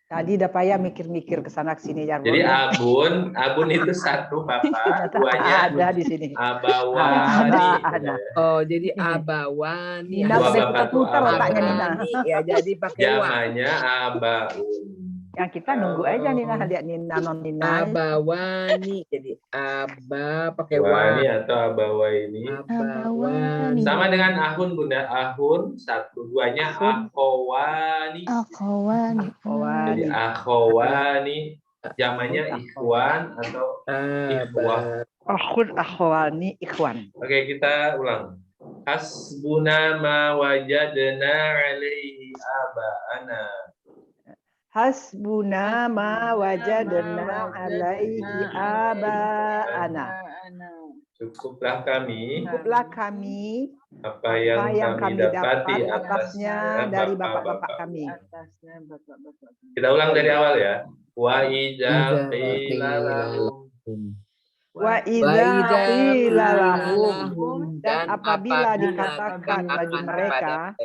Tadi udah payah mikir-mikir ke sana ke sini ya. Jadi abun itu satu bapak, duanya ada di sini. abawani. Ada. Oh, jadi abawani. Nina Dua udah bapak tuh putar otaknya Nina. Abawani, ya jadi pakai wa. Jamanya abaun. Yang kita nunggu aja Nina, lihat Nina non Nina. Abawani, jadi aba pakai wa. Wani atau abawa ini. Abawani. Sama dengan ahun Bunda, ahun satu, duanya akhowani. Akhwani. Jadi akhowani, jamanya ikhwan atau ikhwah. Akhun akhwani ikhwan. Oke, kita ulang. Hasbuna ma wajadna alaihi aba'ana. Hasbuna ma wajadna alaihi aba'ana. Cukuplah kami Cukuplah kami apa yang kami dapati atasnya dari bapak-bapak kami. Kita ulang dari awal ya. Wa idza qila lahum. Wa idza qila lahum, dan apabila dikatakan bagi mereka,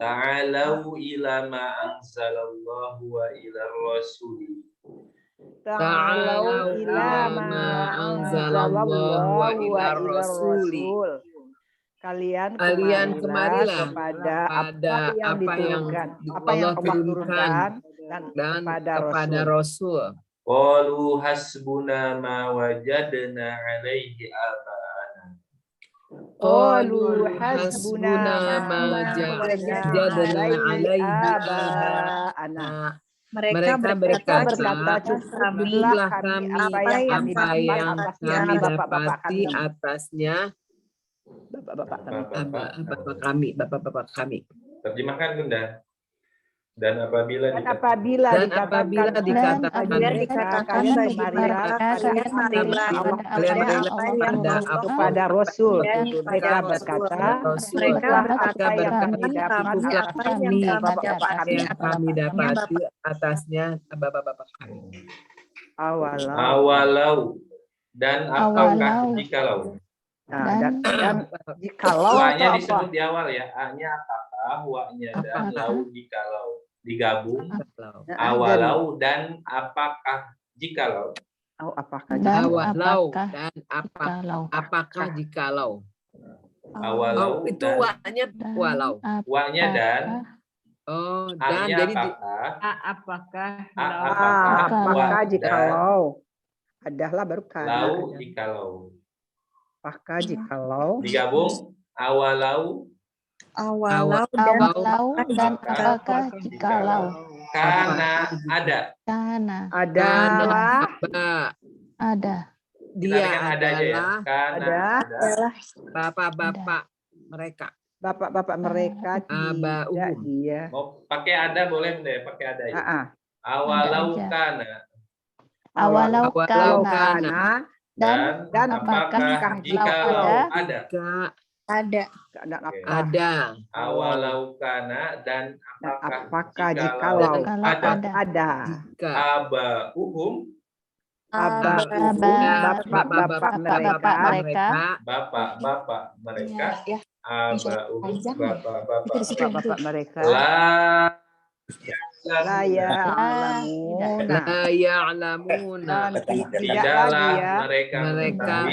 ta'alau ila ma anzalallahu wa ila rasul. ta'alau ila ma anzalallahu wa ila rasul. Kalian kemarilah kepada pada apa yang diturunkan, apa yang Allah Allah turunkan dan dan kepada kepada Rasul. Rasul. Qalu hasbuna ma wajadna alaihi aba'ana. Qalu hasbuna ma wajadna alaihi aba'ana. Mereka berkata, berkata, cukuplah kami apa yang kami dapati atasnya bapak-bapak kami. Terjemahkan Bunda. Dan apabila dikatakan kepada Rasul, mereka berkata, kami dapati atasnya bapak-bapak kami. Awalau. awalau Dan apakah jikalau? Nah, dan jikalau Wa-nya atau disebut apa? di awal ya. A-nya apakah, wa-nya dan lau jikalau. Digabung. Awalau dan apakah jikalau. Apakah awalau dan apakah jikalau. Awalau itu dan wa-nya walau. wa-nya dan Dan A-nya jadi apakah jikalau. Adalah baru karena. Lau jikalau. Apakah jikalau. Digabung awalau dan apakah jikalau. Karena ada. Adalah. Ada. Dia adalah bapak-bapak mereka. Bapak-bapak mereka tidak dia. Mau pakai ada boleh deh, pakai ada ya. Awalau kana dan apakah jikalau ada. Awalau kana dan apakah jikalau ada. Abauhum bapak-bapak mereka. Bapak-bapak mereka. Abauhum bapak-bapak mereka. La ya'lamuna. Tidaklah mereka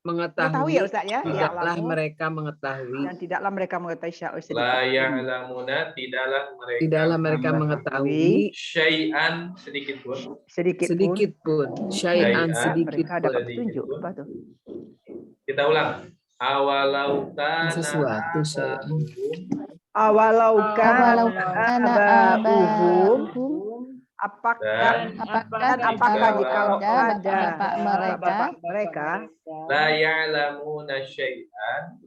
mengetahui ya Ustaz ya. Tidaklah mereka mengetahui. Dan tidaklah mereka mengetahui la ya'lamuna, tidaklah mereka mengetahui syai'an sedikit pun. Syai'an sedikit mereka dapat petunjuk. Apa tuh? Kita ulang. Awalau kana sesuatu awalau kana abauhum apakah jikalau ada bapak mereka la ya'lamuna syai'an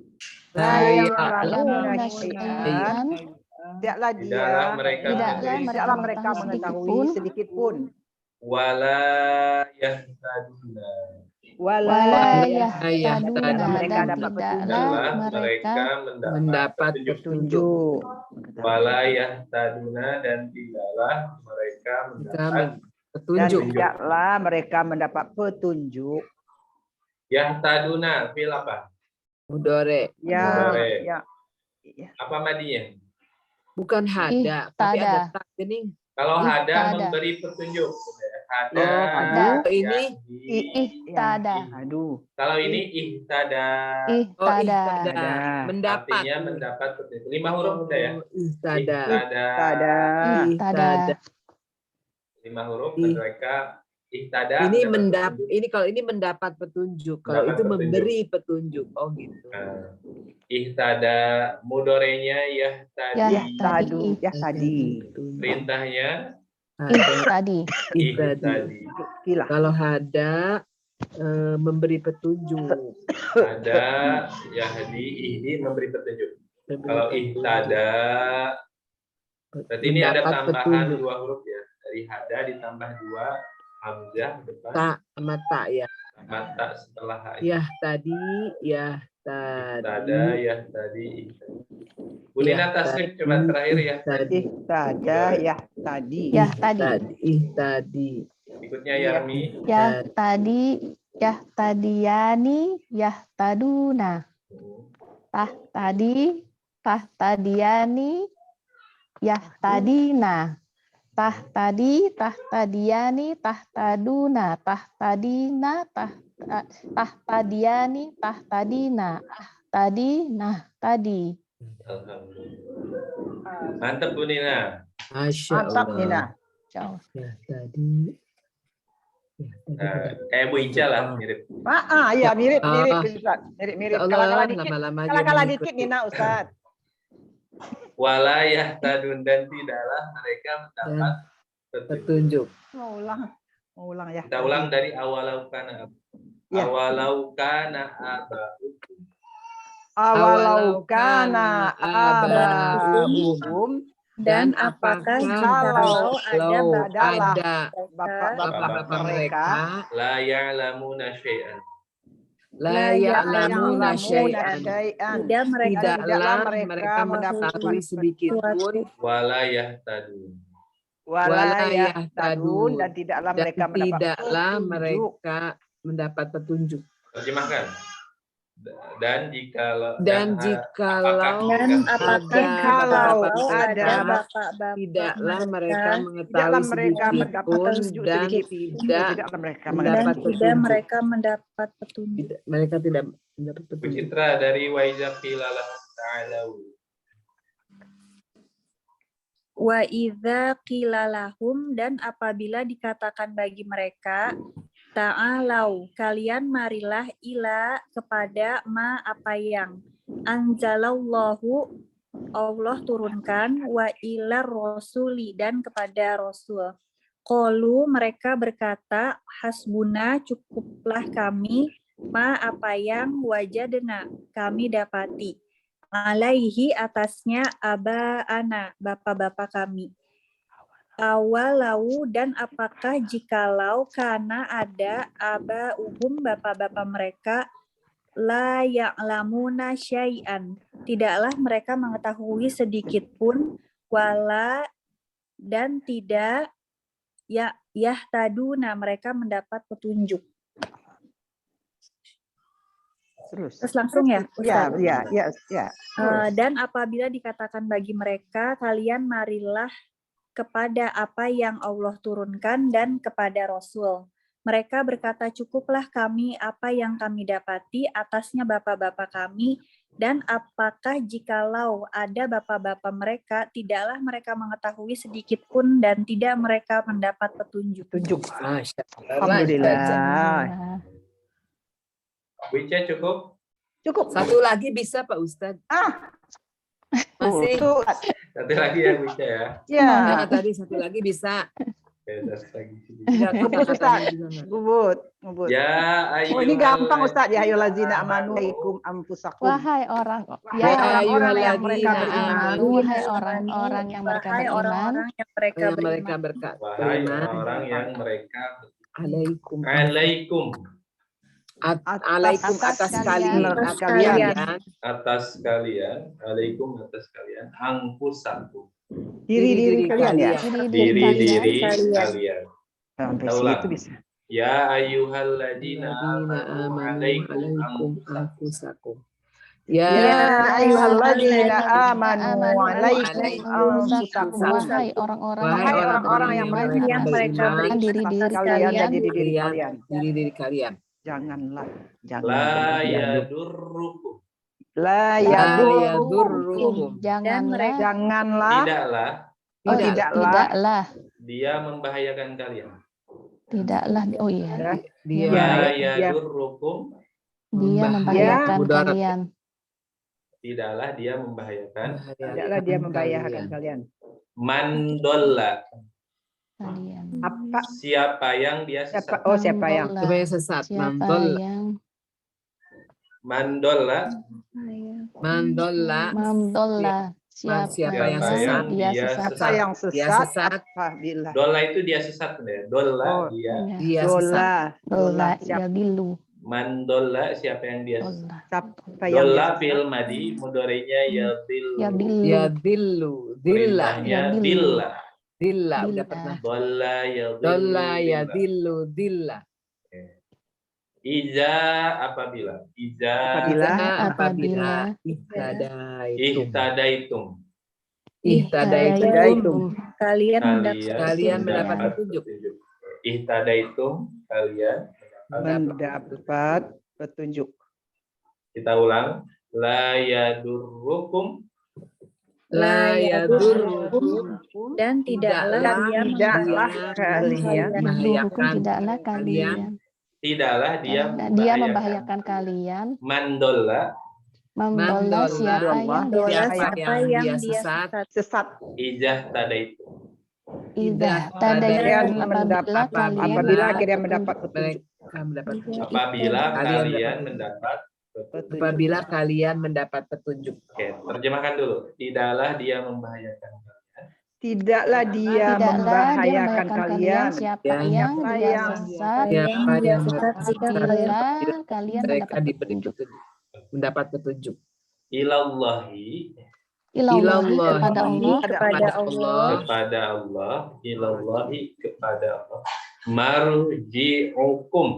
tidaklah mereka mengetahui sedikit pun wala yahtaduna mereka dapat mendapat petunjuk. Wala yahtaduna dan tidaklah mereka mendapat petunjuk. Dan tidaklah mereka mendapat petunjuk. Yahtaduna fil apa? Mudore. Ya. Apa madinya? Bukan hada, tapi ada tak gening. Kalau hada memberi petunjuk. Ada. Ini ihtada. Kalau ini ihtada. Mendapat. Artinya mendapat petunjuk. 5 huruf udah ya. Ihtada. 5 huruf mereka ihtada. Ini kalau ini mendapat petunjuk. Kalau itu memberi petunjuk. Oh gitu. Ihtada mudorenya yahtadi. Perintahnya tadi. Kalau hada memberi petunjuk. Ada yahdi ini memberi petunjuk. Kalau ihtada berarti ini ada tambahan 2 huruf ya. Dari hada ditambah 2 hamzah depan. Tak sama tak ya. Mata setelah yahtadi. Bu Nina tasrif coba terakhir ya. Ihtadi. Berikutnya Yarmi. Yahtadiyani, yahtaduna. Tahtadiyani, yahtadina. Tahtadiyani, tahtaduna. Tahtadiyani, tahtadina. Tadi. Alhamdulillah. Mantap Bu Nina. Mantap Nina. Ya tadi. Kayak Bu Ica lah mirip. Iya mirip Ustaz. Mirip. Kalah dikit Nina Ustaz. Wala yahtadun dan tidaklah mereka mendapat petunjuk. Mau ulang ya. Kita ulang dari awalau kana. Awalau kana abauhum dan apakah kalau ada bapak-bapak mereka la ya'lamuna syai'an. Tidaklah mereka mengetahui sedikit pun. Wala yahtadun. Dan tidaklah mereka mendapat mendapat petunjuk. Terjemahkan. Dan jikalau ada bapak-bapak tidaklah mereka mengetahui sedikit pun dan tidak mendapat petunjuk. Mereka tidak mendapat petunjuk. Citra dari Waiza Qilalahum ta'alau. Wa idza qilalahum, dan apabila dikatakan bagi mereka, ta'alau, kalian marilah ila, kepada ma, apa yang anzalallahu, Allah turunkan, wa ila rasuli, dan kepada rasul. Qalu, mereka berkata, hasbuna, cukuplah kami, ma, apa yang wajadna, kami dapati, alaihi, atasnya, abaana, bapak-bapak kami. Awalau, dan apakah jikalau karena ada abauhum, bapak-bapak mereka, la ya'lamuna syai'an, tidaklah mereka mengetahui sedikit pun, wala, dan tidak yahtaduna, mereka mendapat petunjuk. Terus langsung ya, Ustaz? Ya. Dan apabila dikatakan bagi mereka, kalian marilah kepada apa yang Allah turunkan dan kepada Rasul. Mereka berkata, cukuplah kami apa yang kami dapati atasnya bapak-bapak kami, dan apakah jikalau ada bapak-bapak mereka, tidaklah mereka mengetahui sedikit pun dan tidak mereka mendapat petunjuk. Alhamdulillah. Wica cukup? Cukup. Satu lagi bisa Pak Ustadz. Masih. Satu lagi ya Wica ya. Ya. Nah, tadi satu lagi bisa. Ngebut. Ya, oh, ini gampang Ustaz. Ya ayyuhallazina amanu alaikum anfusakum. Wahai orang, ya orang-orang yang mereka beriman. Wahai orang-orang yang mereka beriman. Wahai orang-orang yang mereka alaikum. Alaikum atas kalian. Atas kalian. Alaikum atas kalian. Anfusakum. Diri kalian ya. Diri kalian. Sampai situ bisa. Ya ayyuhalladzina amanu alaikum anfusakum. Ya ayyuhalladzina amanu alaikum anfusakum. Wahai orang-orang yang mereka beriman, diri kalian. Janganlah. La yadurrukum. La yadurrukum. Janganlah. Tidaklah. Dia membahayakan kalian. Tidaklah. Oh iya. La yadurrukum. Dia membahayakan kalian. Tidaklah dia membahayakan. Tidaklah dia membahayakan kalian. Mandolla. Kalian. Apa? Siapa yang dia sesat? Siapa yang sesat? Mandolla. Siapa yang sesat? Dia sesat. Dolla itu dia sesat ya. Dolla dia sesat. Dolla ya dilu. Mandolla siapa yang dia sesat? Dolla fil madi mudhari'nya yadillu. Dilla udah pernah. Dolla yadillu dilla. Iza apabila ihtadaitum kalian mendapat petunjuk. Ihtadaitum kalian mendapat petunjuk. Kita ulang. La yadurrukum dan tidaklah dia membahayakan kalian. Mandolla siapa yang dia sesat. Ijah tadaitu. Apabila kalian mendapat petunjuk. Apabila kalian mendapat petunjuk. Oke, terjemahkan dulu. Tidaklah dia membahayakan kalian. Tidaklah dia membahayakan kalian. Siapa yang sesat apabila kalian mendapat petunjuk. Ilallahi kepada Allah marji'ukum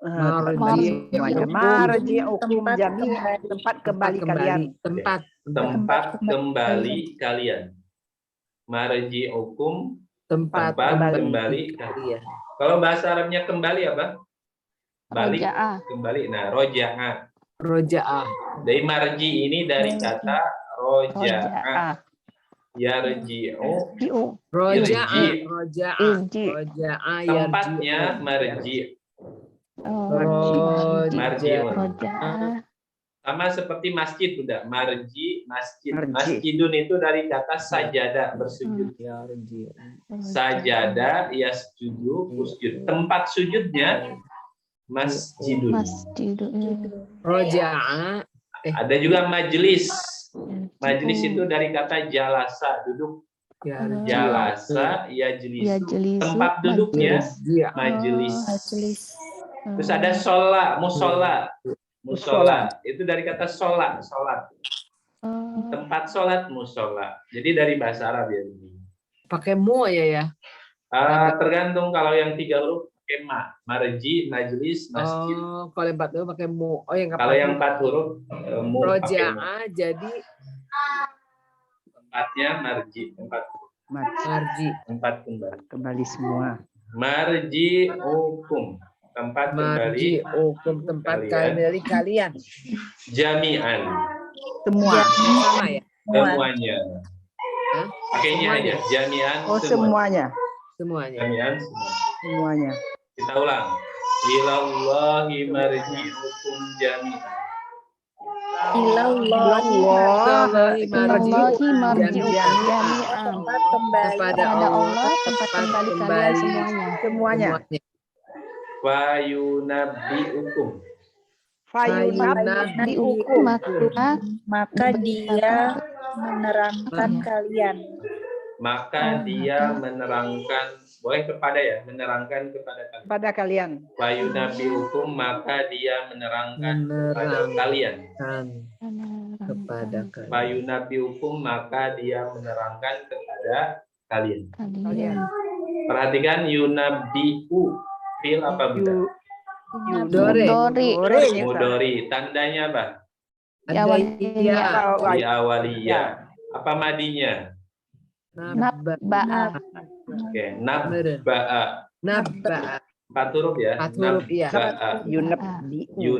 semuanya. Marji'ukum jami'an, tempat kembali kalian. Tempat kembali kalian. Marji'ukum, tempat kembali kalian. Kalau bahasa Arabnya kembali apa? Balik, kembali. Nah, roja'a. Dari marji ini dari kata roja'a. Yarji'u. Tempatnya marji. Sama seperti masjid udah, marji, masjid. Masjidun itu dari kata sajada, bersujud. Sajada yasjudu, usjud. Tempat sujudnya masjidun. Roja'a. Ada juga majelis. Majelis itu dari kata jalasa, duduk. Jalasa yajlisu. Tempat duduknya majelis. Terus ada musola. Musola itu dari kata sholat. Tempat sholat musola. Jadi dari bahasa Arab ya. Pakai mu ya. Tergantung, kalau yang 3 huruf pakai ma. Marji, majlis, masjid. Kalau yang 4 huruf pakai mu. Kalau yang 4 huruf mu. Roja'a jadi tempatnya marji, tempat kembali semua. Marji hukum, tempat kembali kalian. Jami'an. Semua. Sama ya. Semuanya. Pakainya aja. Jami'an. Semuanya. Jami'an Semuanya. Kita ulang. Ilallahi marji'ukum jami'an. Ilallahi marji'ukum jami'an. Kepada Allah tempat kembali kalian semuanya. Fayunabbi'ukum. Maka dia menerangkan kalian. Boleh kepada ya, menerangkan kepada kalian. Fayunabbi'ukum, maka dia menerangkan kepada kalian. Fayunabbi'ukum, maka dia menerangkan kepada kalian. Perhatikan yunabbi'u, fil apa benda? Mudori. Tandanya apa? Awaliyah. Apa madinya? Nabba'a. Oke, nabba'a. 4 huruf ya. Nabba'a. Yunabbi'u.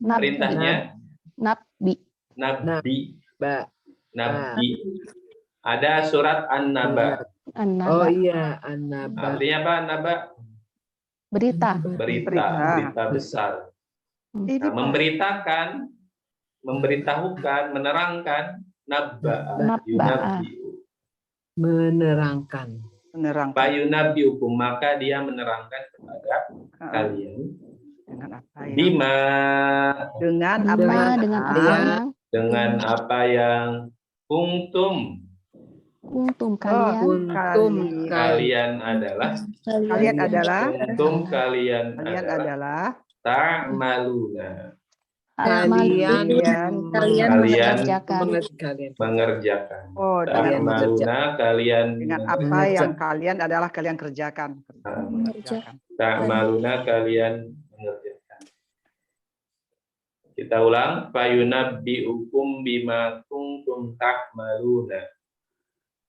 Perintahnya Nabbi. Ada surat An-Naba. Oh iya, An-Naba. Artinya apa An-Naba? Berita besar. Nah, memberitahukan, menerangkan, nabba'a, yunabbi'u. Menerangkan. Fayunabbi'ukum, maka dia menerangkan kepada kalian. Dengan apa yang kuntum kalian adalah ta'maluna. Kalian mengerjakan. Oh, Ta'maluna, kalian dengan apa yang kalian adalah kalian kerjakan. Ta'maluna, kalian mengerjakan. Kita ulang. Fayunabbi'ukum bima kuntum ta'maluna.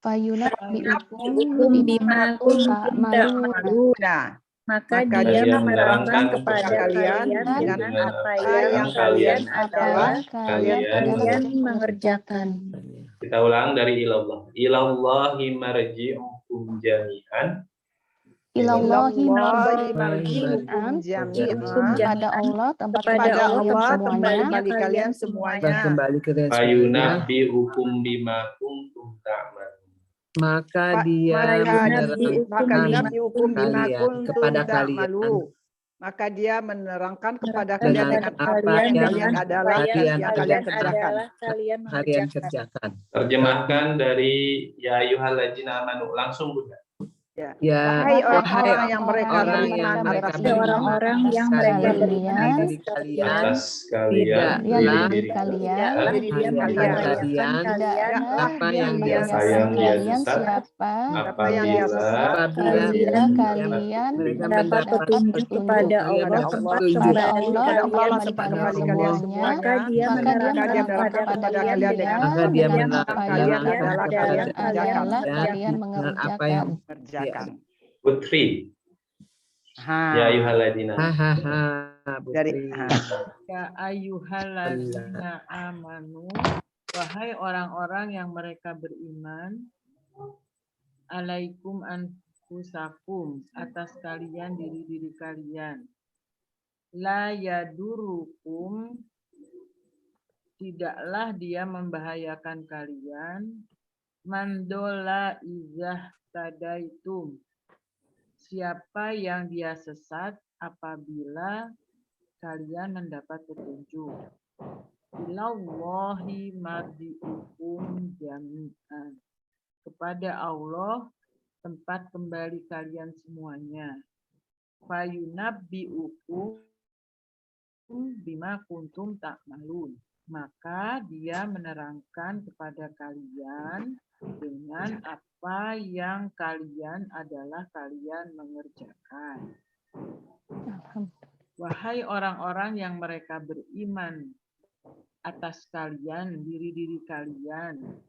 Fayunabbi'ukum bima kuntum ta'maluna. Maka dia menerangkan kepada kalian dengan apa yang kalian mengerjakan. Kita ulang dari ilallah. Ilallahi marji'ukum jami'an. Ilallahi marji'ukum jami'an. Kepada Allah tempat kembali kalian semuanya. Fayunabbi'ukum bima kuntum ta'malun. Maka dia menerangkan kepada kalian dengan apa yang kalian adalah kalian kerjakan. Terjemahkan dari ya ayyuhalladzina amanu, langsung Bunda. Ya. Ya, Wahai orang-orang wahai yang mereka orang beriman yang mereka atas beriman orang atas yang mereka kalian beriman dan atas diri kalian Atas kalian tidaklah diri kalian membahayakan kalian tidaklah apa dia yang dia membahayakan dia kalian sesat, siapa apa yang dia sesat apabila kalian mereka mendapat petunjuk kepada Allah tempat kepada kembali Allah kepada kalian Allah tempat tempat kembali kembali kalian semuanya, maka dia maka dia menerangkan menerangkan kepada kepada kalian kalian maka dia dengan menerangkan apa kalian yang adalah kalian kalian adalah kalian dengan apa yang mengerjakan. Putri. Ya ayyuhalladzina. hahaha Dari Ya ayyuhalladzina amanu, wahai orang-orang yang mereka beriman, alaikum anfusakum, atas kalian diri-diri kalian. La yadurukum, tidaklah dia membahayakan kalian. Mandola izah tadaitum, siapa yang dia sesat apabila kalian mendapat petunjuk. Ilallahi marji'ukum jami'an, kepada Allah tempat kembali kalian semuanya. Fayunabbi'ukum bima kuntum ta'malun, maka dia menerangkan kepada kalian dengan apa yang kalian mengerjakan. Wahai orang-orang yang mereka beriman atas kalian, diri-diri kalian,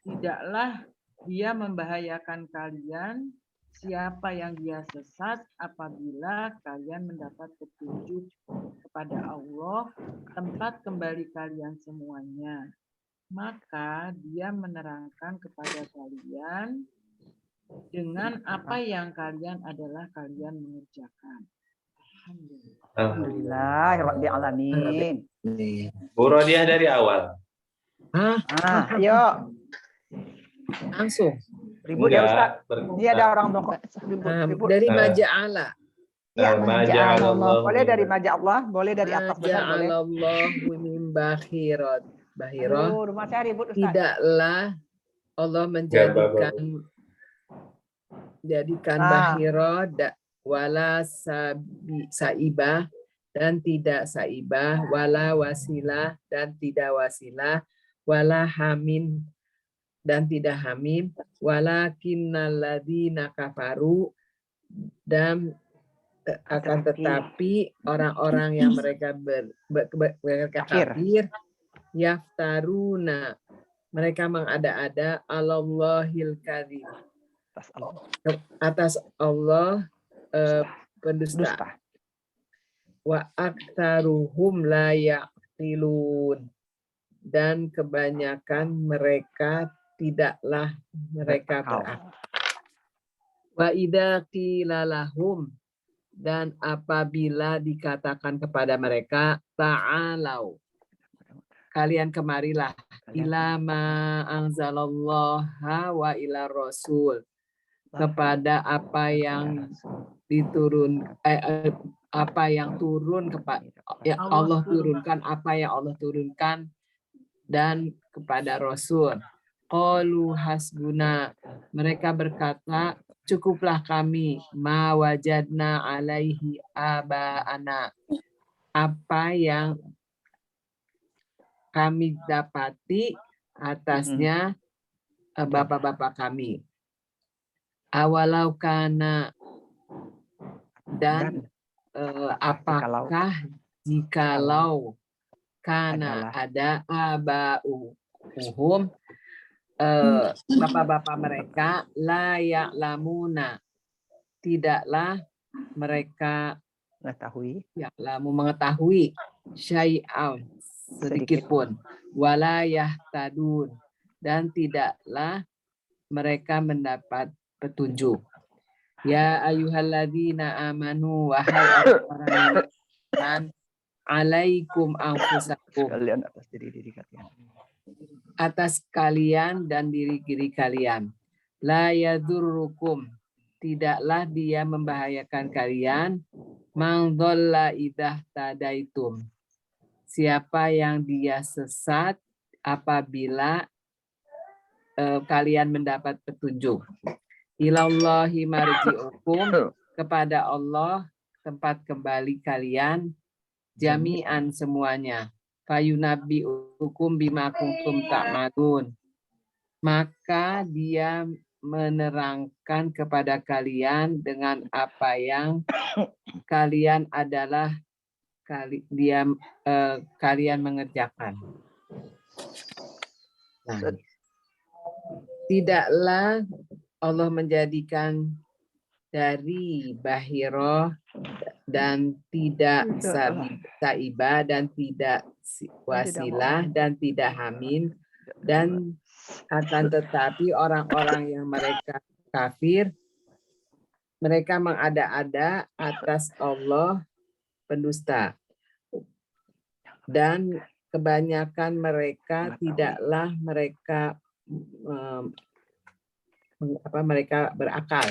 tidaklah dia membahayakan kalian siapa yang dia sesat apabila kalian mendapat petunjuk kepada Allah tempat kembali kalian semuanya. Maka dia menerangkan kepada kalian dengan apa yang kalian mengerjakan. Alhamdulillah rabbil alamin. Bu Rodiah dari awal. Ayo. langsung Ribut ya Ustaz. Dia ada orang ribut. dari maja'ala. Ya, Maja'alallah. boleh dari maja'allah, boleh dari atas benar boleh. Maja'alallahu min bahirat. Bahirah. Rumah saya ribut Ustaz. Tidaklah Allah menjadikan bahirah wala saibah dan tidak saibah, wala wasilah dan tidak wasilah, wala hamin dan tidak hamim, walakinnalladzina kafaru, dan akan tetapi orang-orang yang mereka kafir, yaftaruna, mereka mengada-ada alallahil kadzib, atas Allah pendusta. Wa aktsaruhum la yaqilun, dan kebanyakan mereka tidaklah mereka berakal. Wa idza qila lahum, dan apabila dikatakan kepada mereka, ta'alau, kalian kemarilah, ila ma anzalallaha wa ila rasul, kepada apa yang apa yang turun kepada Allah turunkan, apa yang Allah turunkan dan kepada Rasul. Qalu hasbuna, mereka berkata cukuplah kami, ma wajadna alaihi aba'ana, apa yang kami dapati atasnya bapak-bapak kami. Awalau kana, dan apakah jikalau kana ada aba'uhum, bapak-bapak mereka, la ya'lamuna, tidaklah mereka mengetahui syai'an, sedikit pun, wala yahtadun, dan tidaklah mereka mendapat petunjuk. Ya ayyuhalladzina amanu, wahai orang-orang yang beriman, alaikum anfusakum, Kalian atas diri kalian. Atas kalian dan diri-diri kalian. La yadurrukum, tidaklah dia membahayakan kalian, man dhalla idza tadaitum, siapa yang dia sesat apabila kalian mendapat petunjuk. Ilallahi marji'ukum, kepada Allah tempat kembali kalian, jami'an semuanya. Fayunabbi'ukum bima kuntum ta'malun. Maka dia menerangkan kepada kalian dengan apa yang kalian kalian mengerjakan. Nah, tidaklah Allah menjadikan dari Bahiroh dan tidak Saibah dan tidak Wasilah dan tidak Hamim, dan akan tetapi orang-orang yang mereka kafir, mereka mengada-ada atas Allah pendusta, dan kebanyakan mereka tidaklah mereka mereka berakal.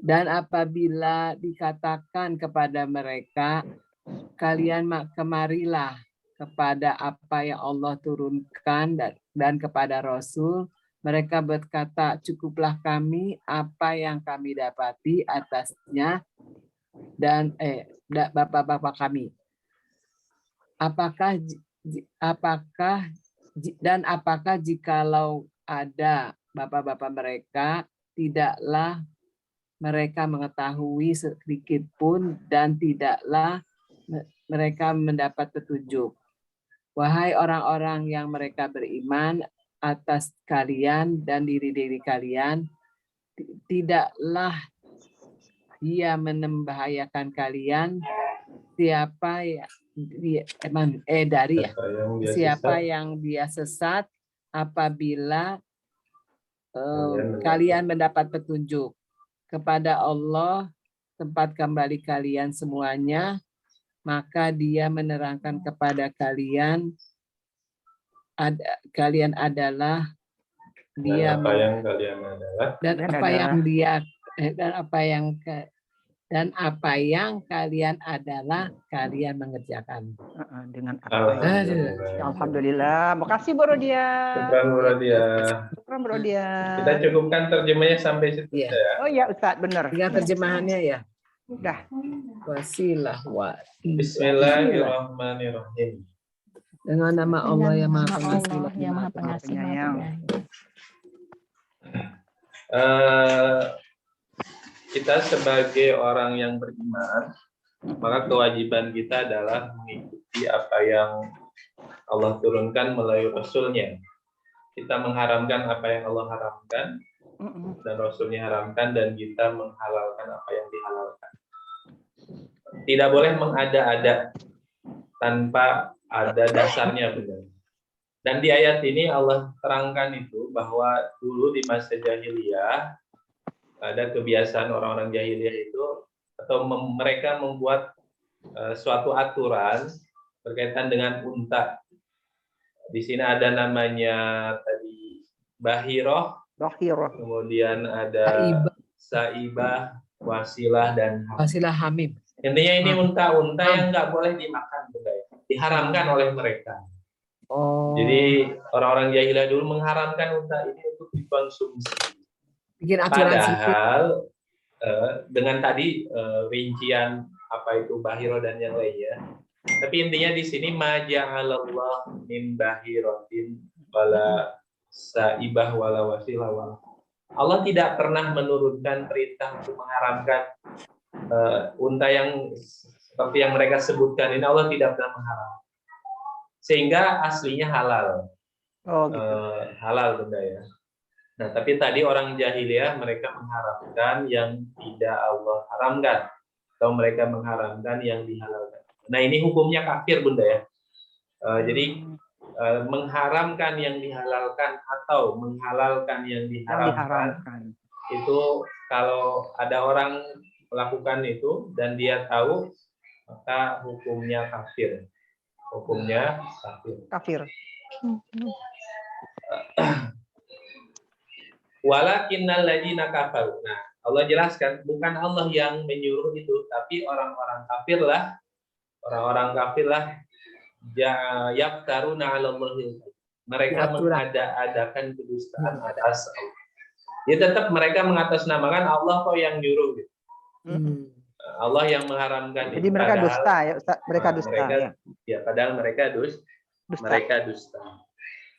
Dan apabila dikatakan kepada mereka, kalian kemarilah kepada apa yang Allah turunkan dan kepada Rasul, mereka berkata, cukuplah kami apa yang kami dapati atasnya dan bapak-bapak kami. Apakah jikalau ada bapak-bapak mereka, tidaklah mereka mengetahui sedikit pun dan tidaklah mereka mendapat petunjuk. Wahai orang-orang yang mereka beriman atas kalian dan diri-diri kalian, tidaklah dia membahayakan kalian siapa yang dia sesat apabila kalian mendapat petunjuk. Kepada Allah tempat kembali kalian semuanya, maka dia menerangkan kepada kalian kalian adalah dia dan apa yang kalian adalah kalian mengerjakan dengan apa yang Alhamdulillah. Makasih Bu Rodia. Syukran Bu Rodia. Kita cukupkan terjemahnya sampai situ ya. Oh ya Ustaz, benar. Tinggal terjemahannya ya. Udah. Wasilah wa. Bismillahirrahmanirrahim. Dengan nama Allah yang Maha Pengasih, yang Maha Pengasih, Maha Penyayang. Kita sebagai orang yang beriman, maka kewajiban kita adalah mengikuti apa yang Allah turunkan melalui Rasul-Nya. Kita mengharamkan apa yang Allah haramkan dan Rasul-Nya haramkan, dan kita menghalalkan apa yang dihalalkan. Tidak boleh mengada-ada tanpa ada dasarnya, benar. Dan di ayat ini Allah terangkan itu bahwa dulu di masa jahiliyah ada kebiasaan orang-orang jahiliyah itu, atau mereka membuat suatu aturan berkaitan dengan unta. Di sini ada namanya tadi Bahiroh, kemudian ada Saibah, Wasilah, dan Hamim. Intinya ini unta-unta yang nggak boleh dimakan, diharamkan oleh mereka. Jadi orang-orang jahiliyah dulu mengharamkan unta ini untuk dikonsumsi. Padahal dengan tadi rincian apa itu bahiro dan yang lainnya, tapi intinya di sini ma ja'alallahu min bahiratin wala saibah wala wasilah wala. Allah tidak pernah menurunkan perintah untuk mengharamkan unta yang seperti yang mereka sebutkan ini. Allah tidak pernah mengharamkan, sehingga aslinya halal. Halal benda ya. Nah, tapi tadi orang jahiliyah mereka mengharamkan yang tidak Allah haramkan, atau mereka mengharamkan yang dihalalkan. Nah, ini hukumnya kafir, Bunda ya. Jadi mengharamkan yang dihalalkan atau menghalalkan yang diharamkan, itu kalau ada orang melakukan itu dan dia tahu, maka hukumnya kafir. Hukumnya kafir. Walakinnal ladzina kafaru. Nah, Allah jelaskan bukan Allah yang menyuruh itu, tapi orang-orang kafirlah yaftaruna 'alallahi. Mereka mengada-adakan kedustaan atas Allah. Ya tetap mereka mengatasnamakan Allah kok yang nyuruh gitu. Allah yang mengharamkan. Jadi mereka padahal, dusta ya, Ustaz. Mereka dusta. Mereka, ya padahal mereka dusta.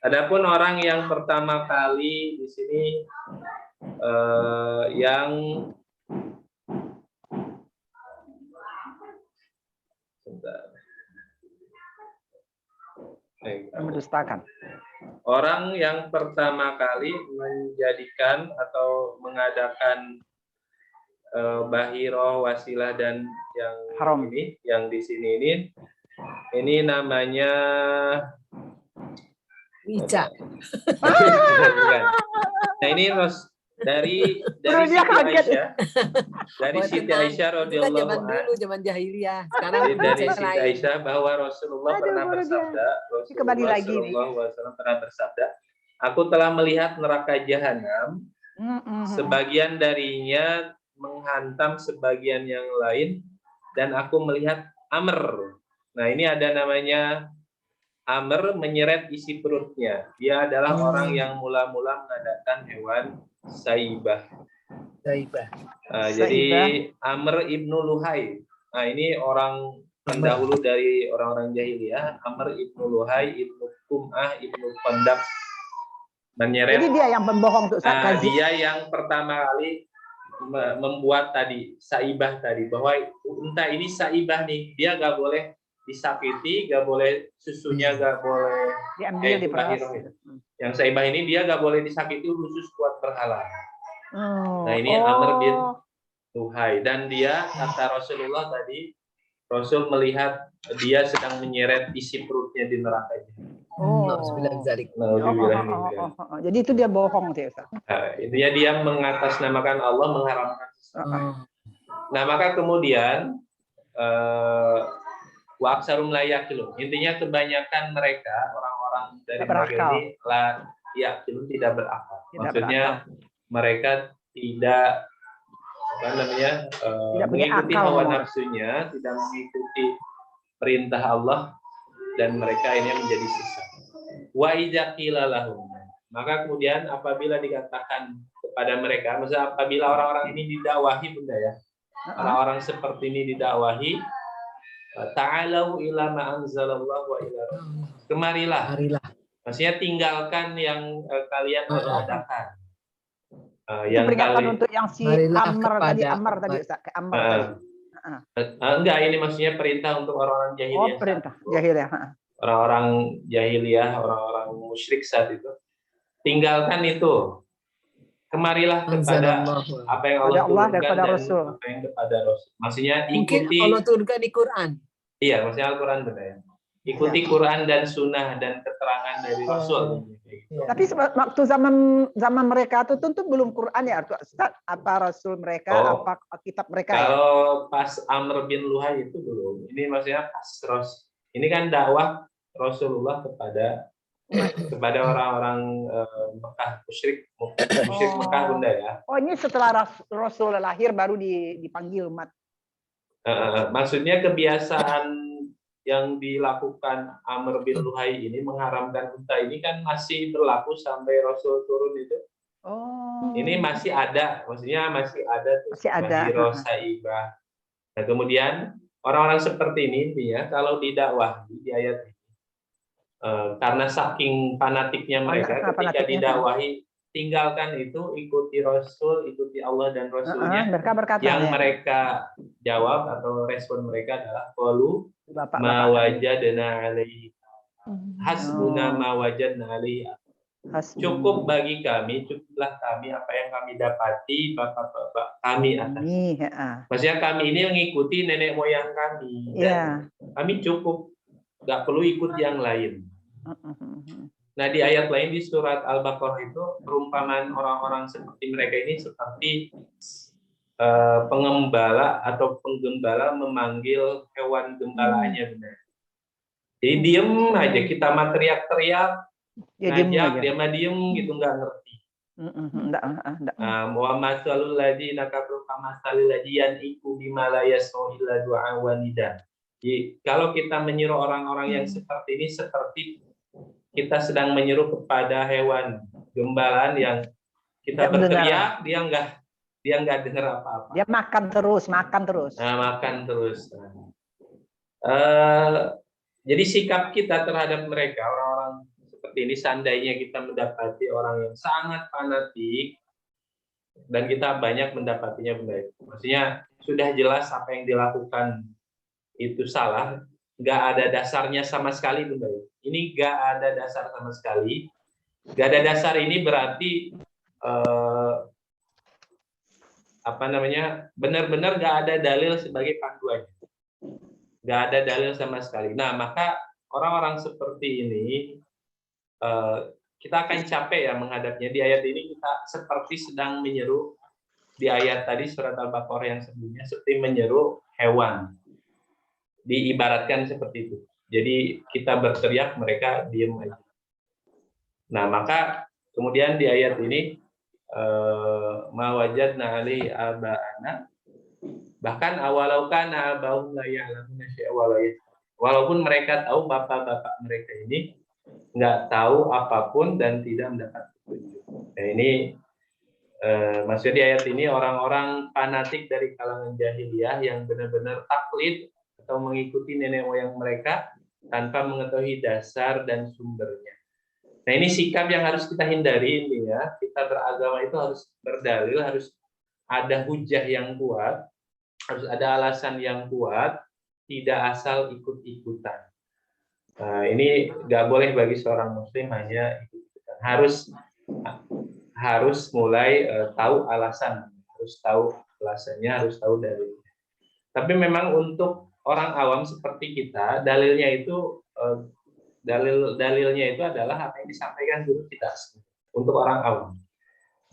Adapun orang yang pertama kali di sini yang mendustakan. Orang yang pertama kali menjadikan atau mengadakan bahiroh, wasilah dan yang haram ini, yang di sini ini namanya Ica. Nah ini dari Siti Aisyah, dari Siti Aisyah radhiyallahu anha, zaman jahiliyah. Sekarang dari Siti Aisyah bahwa Rasulullah pernah bersabda, pernah bersabda, aku telah melihat neraka jahanam, sebagian darinya menghantam sebagian yang lain, dan aku melihat Amr. Nah ini ada namanya Amr menyeret isi perutnya. Dia adalah orang yang mula-mula mengadakan hewan saibah. Jadi Amr ibnu Luhai. Nah ini orang pendahulu dari orang-orang jahiliyah. Amr ibnu Luhai ibnu Kum'ah ibnu Qandab menyeret. Jadi dia yang pembohong tuh. Dia yang pertama kali membuat tadi saibah tadi, bahwa unta ini saibah nih, dia nggak boleh disakiti, nggak boleh susunya, nggak boleh diambil di peras. Yang saibah ini dia nggak boleh disakiti khusus buat berhala. Nah ini Amr bin Luhai, dan dia kata Rasulullah tadi, Rasul melihat dia sedang menyeret isi perutnya di neraka. Jadi itu dia bohong sih, Ustaz. Intinya dia mengatasnamakan Allah, mengharamkan sesuatu. Nah maka kemudian wa aksarum la yaqilun. Intinya kebanyakan mereka orang-orang dari mereka ini tidak berakal. Maksudnya mereka tidak mengikuti hawa nafsunya, tidak mengikuti perintah Allah, dan mereka ini menjadi sesat. Wa idza qila lahum, maka kemudian apabila dikatakan kepada mereka, maksudnya apabila orang-orang ini didakwahi, Bunda ya, orang-orang seperti ini didakwahi, ta'alau ila ma anzalallahu wa ila rasul. Kemarilah. Maksudnya tinggalkan yang kalian adakan. Yang peringatan untuk yang si Amr tadi Ustaz, enggak, ini maksudnya perintah untuk orang-orang jahiliyah. Perintah jahiliyah. Orang-orang jahiliyah, orang-orang musyrik saat itu. Tinggalkan itu. Kemarilah kepada apa yang Allah turunkan dan Rasul. Apa yang kepada Rasul. Maksudnya ikuti. Mungkin Allah turunkan di Quran. Iya, maksudnya Al-Quran benar ya. Ikuti Quran dan Sunnah dan keterangan dari Rasul. Tapi waktu zaman mereka itu tentu belum Quran ya, apa Rasul mereka, apa kitab mereka. Kalau pas Amr bin Luhai itu belum. Ini maksudnya pas ini kan dakwah Rasulullah kepada orang-orang Mekah, musyrik Mekah, Bunda ya. Ini setelah Rasul lahir baru dipanggil umat. Maksudnya kebiasaan yang dilakukan Amr bin Luhai ini mengharamkan unta ini kan masih berlaku sampai Rasul turun itu. Ini masih ada, maksudnya masih ada tuh bahiroh saibah. Nah kemudian orang-orang seperti ini intinya kalau didakwah di ayat ini, karena saking fanatiknya mereka ketika didakwahi, tinggalkan itu, ikuti Rasul, ikuti Allah dan Rasulnya. Mereka berkata, yang mereka jawab atau respon mereka adalah qalu ma wajadna alaihi hasbuna ma wajadna alaihi. Cukup bagi kami, cukuplah kami apa yang kami dapati bapak-bapak kami atas. Maksudnya kami ini mengikuti nenek moyang kami. Dan kami cukup, nggak perlu ikut yang lain. Nah di ayat lain di surat Al-Baqarah itu perumpamaan orang-orang seperti mereka ini seperti pengembala atau penggembala memanggil hewan gembalanya, benar. Jadi diem aja, kita mah teriak-teriak, ngajak dia mah diem gitu, nggak ngerti. Wa masalul ladzina kafaru kamasalil ladzi iku bima la yasma'u illa du'a wa nida. Jadi kalau kita menyuruh orang-orang yang seperti ini seperti kita sedang menyeru kepada hewan gembalaan yang kita berteriak, dia nggak dengar apa-apa. Dia makan terus. Nah, makan terus. Jadi sikap kita terhadap mereka, orang-orang seperti ini, seandainya kita mendapati orang yang sangat fanatik, dan kita banyak mendapatinya Bunda. Maksudnya sudah jelas apa yang dilakukan itu salah, nggak ada dasarnya sama sekali Bunda. Ini nggak ada dasar sama sekali. Nggak ada dasar ini berarti benar-benar nggak ada dalil sebagai panduannya. Nggak ada dalil sama sekali. Nah, maka orang-orang seperti ini kita akan capek ya menghadapnya. Di ayat ini kita seperti sedang menyeru, di ayat tadi surat Al-Baqarah yang sebelumnya, seperti menyeru hewan. Diibaratkan seperti itu. Jadi kita berteriak, mereka diam aja. Nah, maka kemudian di ayat ini ma wajadna ali aba'ana, bahkan awalau kana abahum la ya'lamuna syai'a, walaupun mereka tahu bapak-bapak mereka ini nggak tahu apapun dan tidak mendapat petunjuk. Nah, ini maksudnya di ayat ini orang-orang fanatik dari kalangan jahiliyah yang benar-benar taklid atau mengikuti nenek moyang mereka tanpa mengetahui dasar dan sumbernya. Nah, ini sikap yang harus kita hindari ini ya. Kita beragama itu harus berdalil, harus ada hujah yang kuat, harus ada alasan yang kuat, tidak asal ikut-ikutan. Nah, ini nggak boleh bagi seorang muslim hanya ikut-ikutan. Harus mulai tahu alasan, harus tahu alasannya, harus tahu dalilnya. Tapi memang untuk orang awam seperti kita, dalilnya itu dalilnya itu adalah apa yang disampaikan guru kita untuk orang awam.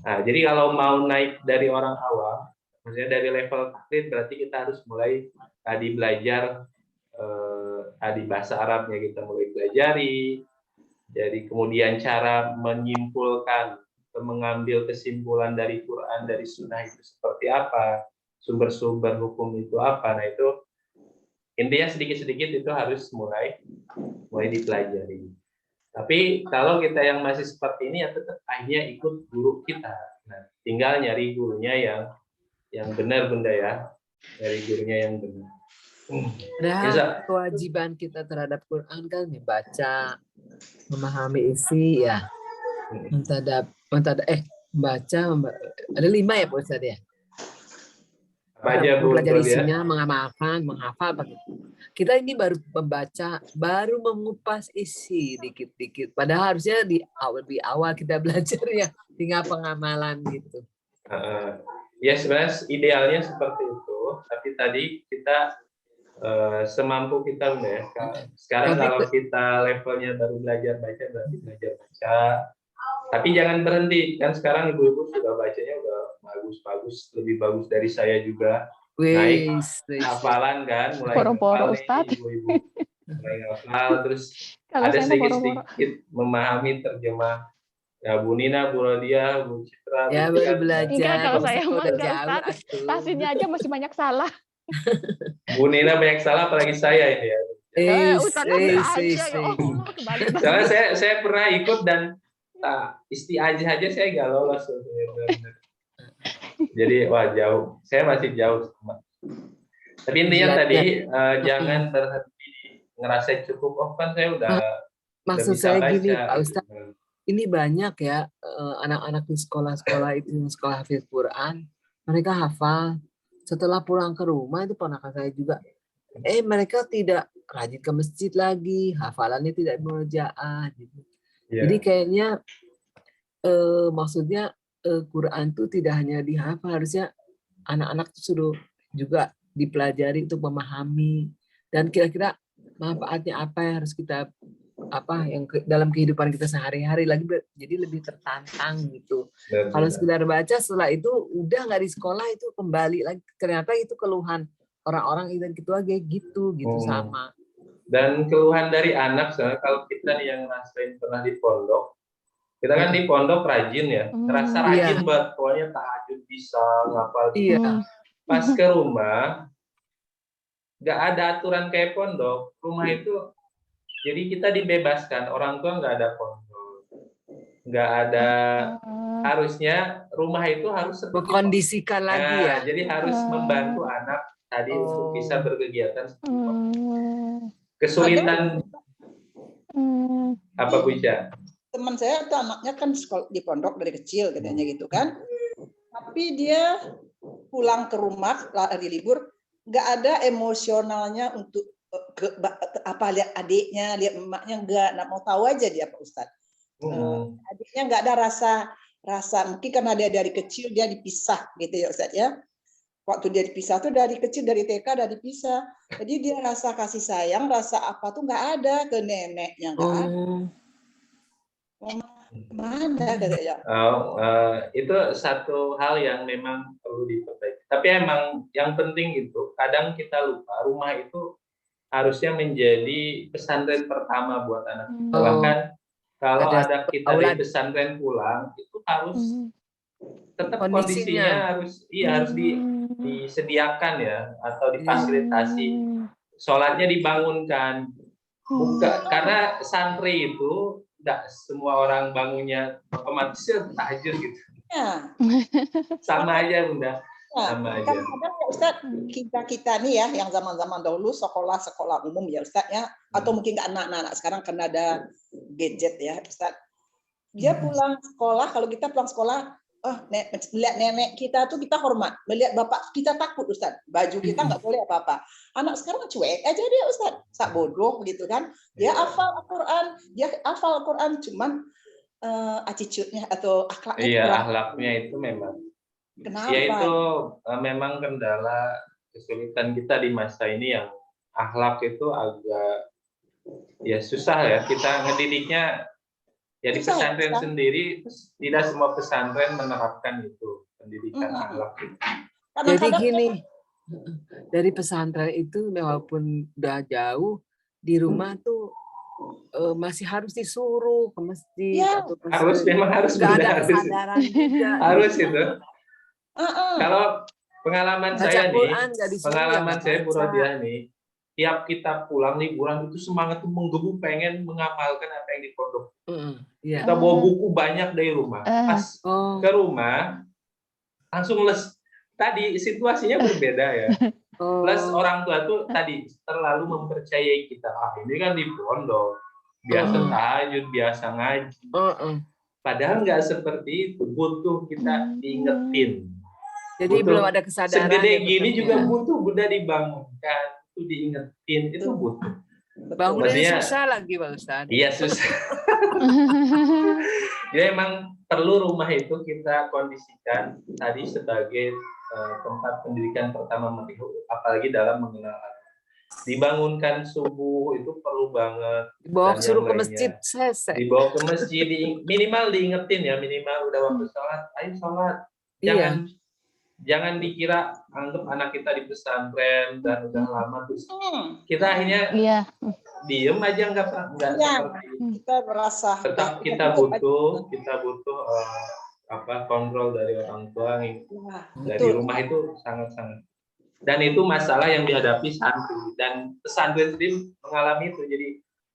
Nah, jadi kalau mau naik dari orang awam, maksudnya dari level taklid, berarti kita harus mulai tadi belajar tadi bahasa Arabnya kita mulai pelajari. Jadi kemudian cara menyimpulkan atau mengambil kesimpulan dari Quran, dari Sunnah itu seperti apa, sumber-sumber hukum itu apa. Nah, itu intinya sedikit-sedikit itu harus mulai dipelajari. Tapi kalau kita yang masih seperti ini ya tetap akhirnya ikut guru kita. Nah, tinggal nyari gurunya yang benar Bunda ya, nyari gurunya yang benar. Nah, kewajiban kita terhadap Quran kan dibaca, memahami isi ya, baca, ada 5 ya Pak Ustadz ya. Mempelajari isinya, mengamalkan, menghafal. Kita ini baru membaca, baru mengupas isi dikit-dikit. Padahal harusnya di awal kita belajar ya, tinggal pengamalan gitu. Ya sebenarnya idealnya seperti itu. Tapi tadi kita semampu kita ya. Sekarang kalau kita levelnya baru belajar baca, berarti belajar baca. Tapi jangan berhenti, kan sekarang ibu-ibu sudah bacanya udah bagus-bagus, lebih bagus dari saya juga. Naik hafalan kan, mulai Poro-poro Ustadz. Ibu-ibu mulai hafal, terus ada sedikit-sedikit memahami terjemah. Ya Bu Nina, Bu Rodia, Bu Citra. Ya baru belajar. Enggak, kalau saya mah enggak Ustadz. Tahsinnya aja masih banyak salah. Bu Nina banyak salah, apalagi saya ini ya. Soalnya saya pernah ikut dan isti'ajah aja saya nggak lolos. Jadi wah jauh, saya masih jauh. Tapi intinya tadi jangan berhenti ngerasa cukup. Oh kan saya udah. Maksud saya gini Pak Ustadz, ini banyak ya anak-anak di sekolah-sekolah itu, sekolah hafiz Quran, mereka hafal. Setelah pulang ke rumah itu ponakan saya juga, mereka tidak rajin ke masjid lagi, hafalannya tidak murojaah gitu. Yeah. Jadi kayaknya maksudnya Quran itu tidak hanya dihafal, harusnya anak-anak suruh juga dipelajari untuk memahami dan kira-kira manfaatnya apa yang harus kita dalam kehidupan kita sehari-hari lagi, jadi lebih tertantang gitu. Kalau sekedar baca setelah itu udah nggak di sekolah, itu kembali lagi ternyata itu keluhan orang-orang itu aja gitu sama. Dan keluhan dari anak, kalau kita yang ngerasain pernah di pondok, kita kan di pondok rajin ya, terasa rajin banget, pokoknya tahajud bisa, ngapal. Pas ke rumah, nggak ada aturan kayak pondok, rumah itu, jadi kita dibebaskan, orang tua nggak ada kontrol. nggak ada, harusnya rumah itu harus seperti Mengkondisikan lagi ya. jadi harus membantu anak tadi untuk bisa berkegiatan seperti kesulitan apa Bu Ica? Teman saya tuh anaknya kan sekolah di pondok dari kecil katanya gitu kan, tapi dia pulang ke rumah hari libur nggak ada emosionalnya untuk lihat adiknya, lihat emaknya, nggak mau tahu aja dia Pak Ustadz. Adiknya nggak ada rasa mungkin karena dia dari kecil dia dipisah gitu ya Ustadz ya. Waktu dia dipisah tuh dari kecil, dari TK udah dipisah, jadi dia rasa kasih sayang, rasa apa tuh nggak ada, ke neneknya nggak ada. Mana katanya? Itu satu hal yang memang perlu diperbaiki. Tapi emang yang penting itu kadang kita lupa rumah itu harusnya menjadi pesantren pertama buat anak. Bahkan kalau ada kita di pesantren pulang itu harus tetap kondisinya harus disediakan ya, atau difasilitasi. Sholatnya dibangunkan. Bukan karena santri itu enggak semua orang bangunnya otomatis tahajud gitu. Ya. Sama aja Bunda. Sama aja. Kadang-kadang ya Ustadz, kita nih ya yang zaman-zaman dahulu sekolah umum ya Ustadz ya, atau mungkin nggak anak-anak sekarang karena ada gadget ya Ustadz. Dia pulang sekolah, kalau kita pulang sekolah, melihat nenek kita tuh kita hormat, melihat bapak kita takut Ustadz, baju kita nggak boleh apa-apa. Anak sekarang cuek aja dia Ustadz, sak bodoh gitu kan. Dia hafal Al-Quran, cuman attitude-nya atau akhlaknya. Iya, akhlaknya itu memang. Kenapa? Ya itu memang kendala kesulitan kita di masa ini yang akhlak itu agak ya susah ya, kita ngedidiknya. Ya di pesantren sendiri tidak semua pesantren menerapkan itu pendidikan akhlak itu. Jadi gini, dari pesantren itu walaupun udah jauh di rumah tuh masih harus disuruh ke masjid atau memang harus ada kesadaran juga. Harus itu. Kalau pengalaman saya Bu Rodiah nih, tiap kita pulang liburan itu semangat tuh menggebu pengen mengamalkan apa yang di pondok. Kita bawa buku banyak dari rumah. Pas ke rumah langsung les. Tadi situasinya berbeda ya. Plus orang tua tuh tadi terlalu mempercayai kita. Ini kan di pondok, biasa tahajud, biasa ngaji. Padahal nggak seperti itu. Butuh kita diingetin. Jadi belum ada kesadaran. Segede gini juga butuh Bunda dibangunkan, itu diingetin, itu butuh. Bangunnya susah lagi Pak Ustadz. Iya susah. Jadi emang perlu rumah itu kita kondisikan tadi sebagai tempat pendidikan pertama Matihu, apalagi dalam mengenal agama. Dibangunkan subuh itu perlu banget. Dibawa suruh ke masjid, dibawa ke masjid, minimal diingetin ya, minimal udah waktu sholat, ayo sholat. Jangan dikira anggap anak kita di pesantren dan udah lama terus kita akhirnya diem aja nggak seperti kita merasa tetap kita butuh kontrol dari orang tua dari rumah itu sangat dan itu masalah yang dihadapi santri dan pesantren sendiri mengalami itu. Jadi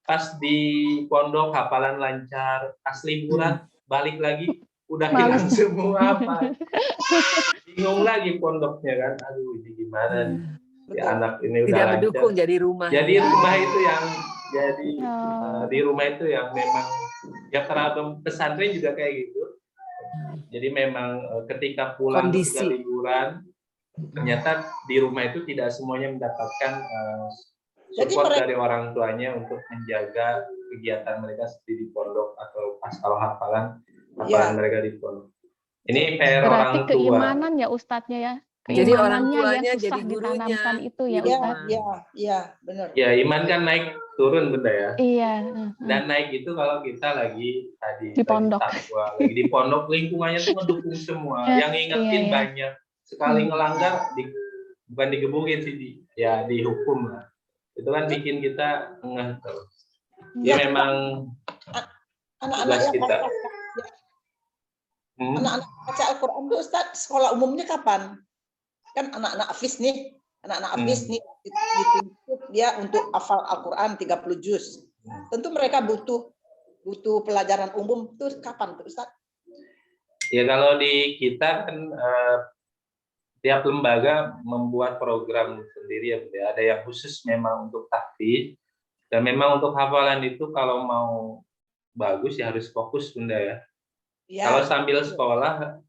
pas di pondok hafalan lancar, pas liburan balik lagi udah hilang semua bingung lagi pondoknya kan, aduh ini gimana nih anak ini tidak udah mendukung lancar. Jadi rumah itu yang di rumah itu yang memang ya terhadap pesantren juga kayak gitu. Jadi memang ketika pulang ketika liburan ternyata di rumah itu tidak semuanya mendapatkan support dari orang tuanya untuk menjaga kegiatan mereka seperti di pondok atau pas kalau hafalan mereka di pondok. Ini PR orang tua. Berarti keimanan ya Ustadznya ya. Jadi orang tuanya yang susah jadi gurunya. ditanamkan itu ya Ustadz. Iya, benar. Ya iman kan naik turun Bunda ya. Iya. Dan naik itu kalau kita lagi tadi di pondok. Lagi di pondok lingkungannya tuh ngedukung semua. Yang ngingetin banyak. Sekali ngelanggar bukan digebukin sih dihukum lah. Itu kan bikin kita ngeh terus. Ya memang anak-anak yang kita. Anak-anak baca Al-Quran itu Ustadz, sekolah umumnya kapan? Kan anak-anak Hafiz nih, dituntut dia untuk hafal Al-Quran 30 juz. Tentu mereka butuh butuh pelajaran umum tuh kapan tuh Ustaz? Ya kalau di kita kan tiap lembaga membuat program sendiri ya, Bunda. Ada yang khusus memang untuk tahfidz, dan memang untuk hafalan itu kalau mau bagus ya harus fokus, Bunda ya. Ya, Kalau sambil sekolah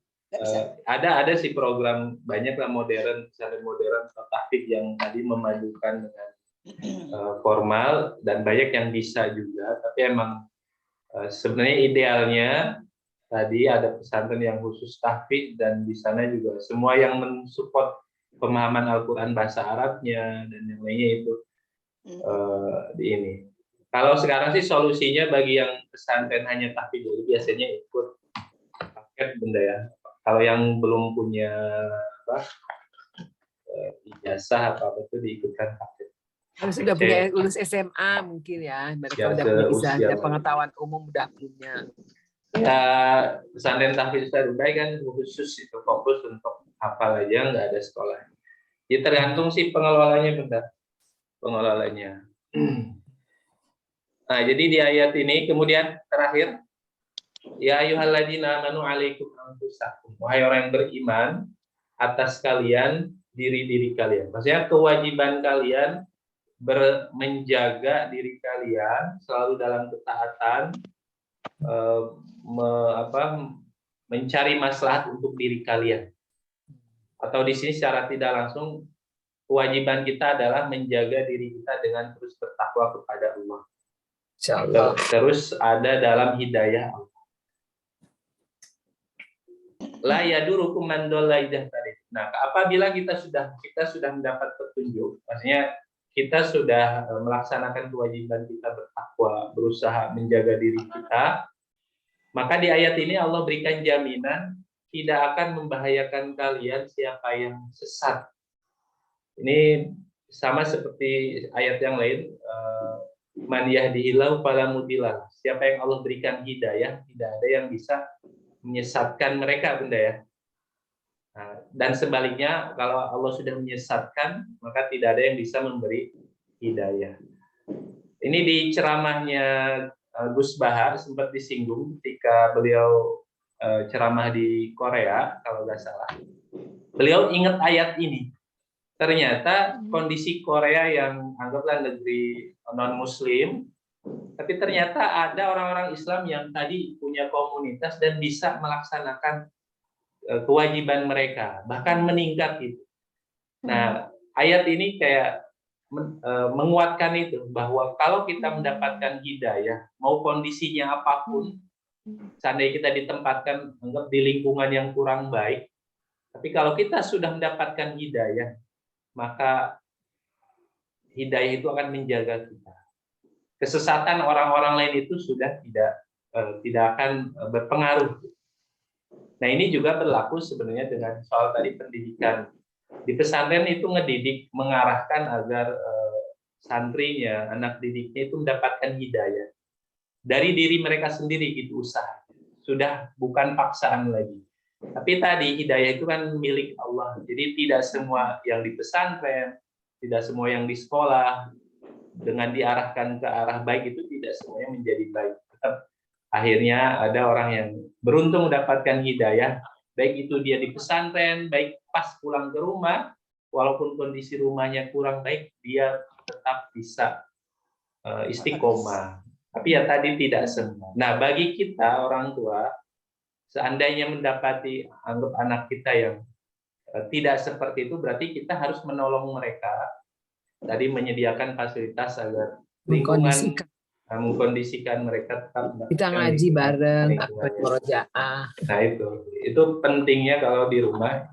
ada sih program banyak lah modern, pesantren modern atau tahfidz yang tadi memadukan dengan formal, dan banyak yang bisa juga. Tapi emang sebenarnya idealnya tadi ada pesantren yang khusus tahfidz, dan di sana juga semua yang mensupport pemahaman Al-Quran bahasa Arabnya dan yang lainnya itu di ini. Kalau sekarang sih solusinya bagi yang pesantren hanya tahfidz dulu biasanya ikut paket, Bunda ya. Kalau yang belum punya ijazah atau apa itu diikutkan paket. Harus sudah punya lulus SMA mungkin ya, mereka Ya, udah punya seusia ijazah, pengetahuan umum udah punya. Ya, pesantren tahfidz Ustadz kan khusus itu fokus untuk hafal aja, nggak ada sekolah. Ya tergantung sih pengelolanya, Bunda. Pengelolanya. Nah, jadi di ayat ini kemudian terakhir, ya ayyuhalladzina amanu alaikum anfusakum. Wahai orang yang beriman, atas kalian diri-diri kalian. Maksudnya kewajiban kalian menjaga diri kalian selalu dalam ketaatan, mencari maslahat untuk diri kalian. Atau di sini secara tidak langsung kewajiban kita adalah menjaga diri kita dengan terus bertakwa kepada Allah. Insyaallah. Terus ada dalam hidayah Allah. La yadurukum man dhalla idza tadaytum. Nah, apabila kita sudah mendapat petunjuk, maksudnya kita sudah melaksanakan kewajiban kita bertakwa, berusaha menjaga diri kita, maka di ayat ini Allah berikan jaminan tidak akan membahayakan kalian siapa yang sesat. Ini sama seperti ayat yang lain, man yahdihillahu fala mudhillalah. Siapa yang Allah berikan hidayah, tidak ada yang bisa menyesatkan mereka, Bunda ya. Nah, dan sebaliknya, kalau Allah sudah menyesatkan, maka tidak ada yang bisa memberi hidayah. Ini di ceramahnya Gus Bahar sempat disinggung ketika beliau ceramah di Korea, kalau nggak salah. Beliau ingat ayat ini. Ternyata kondisi Korea yang anggaplah negeri non-Muslim, tapi ternyata ada orang-orang Islam yang tadi punya komunitas dan bisa melaksanakan kewajiban mereka, bahkan meningkat gitu. Nah, ayat ini kayak menguatkan itu, bahwa kalau kita mendapatkan hidayah, mau kondisinya apapun, seandainya kita ditempatkan anggap di lingkungan yang kurang baik, tapi kalau kita sudah mendapatkan hidayah, maka hidayah itu akan menjaga kita. Kesesatan orang-orang lain itu sudah tidak akan berpengaruh. Nah, ini juga berlaku sebenarnya dengan soal tadi pendidikan. Di pesantren itu ngedidik, mengarahkan agar santrinya, anak didiknya itu mendapatkan hidayah. Dari diri mereka sendiri itu usaha. Sudah bukan paksaan lagi. Tapi tadi hidayah itu kan milik Allah. Jadi tidak semua yang di pesantren, tidak semua yang di sekolah, dengan diarahkan ke arah baik itu tidak semuanya menjadi baik. Tetap akhirnya ada orang yang beruntung mendapatkan hidayah, baik itu dia di pesantren, baik pas pulang ke rumah, walaupun kondisi rumahnya kurang baik, dia tetap bisa istiqomah. Tapi ya tadi tidak semua. Nah, bagi kita orang tua, seandainya mendapati anggap anak kita yang tidak seperti itu, berarti kita harus menolong mereka. Tadi menyediakan fasilitas agar lingkungan mengkondisikan mereka tetap kita ngaji bareng, akad murojaah. Nah, itu pentingnya kalau di rumah.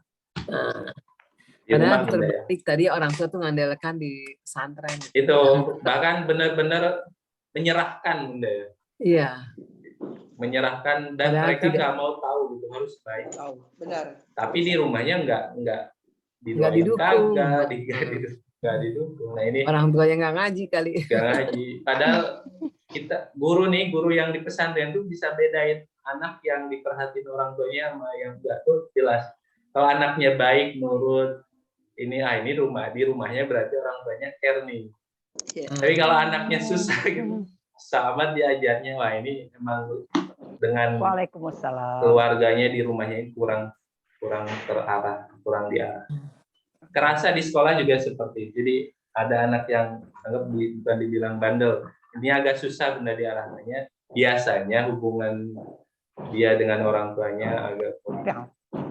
Karena terbaik tadi orang tua tuh ngandalkan di pesantren. Itu bahkan benar-benar menyerahkan, Bunda. Iya. Menyerahkan, dan mereka nggak mau tahu gitu, harus baik. Benar. Tapi di rumahnya nggak didukung. Nggak didukung. Nah, ini orang tuanya nggak ngaji kali. Nggak ngaji. Padahal kita guru yang di pesantren tuh bisa bedain anak yang diperhatiin orang tuanya sama yang enggak tuh jelas. Kalau anaknya baik, nurut, ini rumahnya berarti orang tuanya care nih. Tapi kalau anaknya susah gitu, sama diajarnya, wah ini emang dengan Waalaikumsalam. keluarganya di rumahnya ini kurang terarah, kurang diarah. Kerasa di sekolah juga seperti itu. Jadi ada anak yang anggap bukan dibilang bandel, ini agak susah benar diarahkannya. Biasanya hubungan dia dengan orang tuanya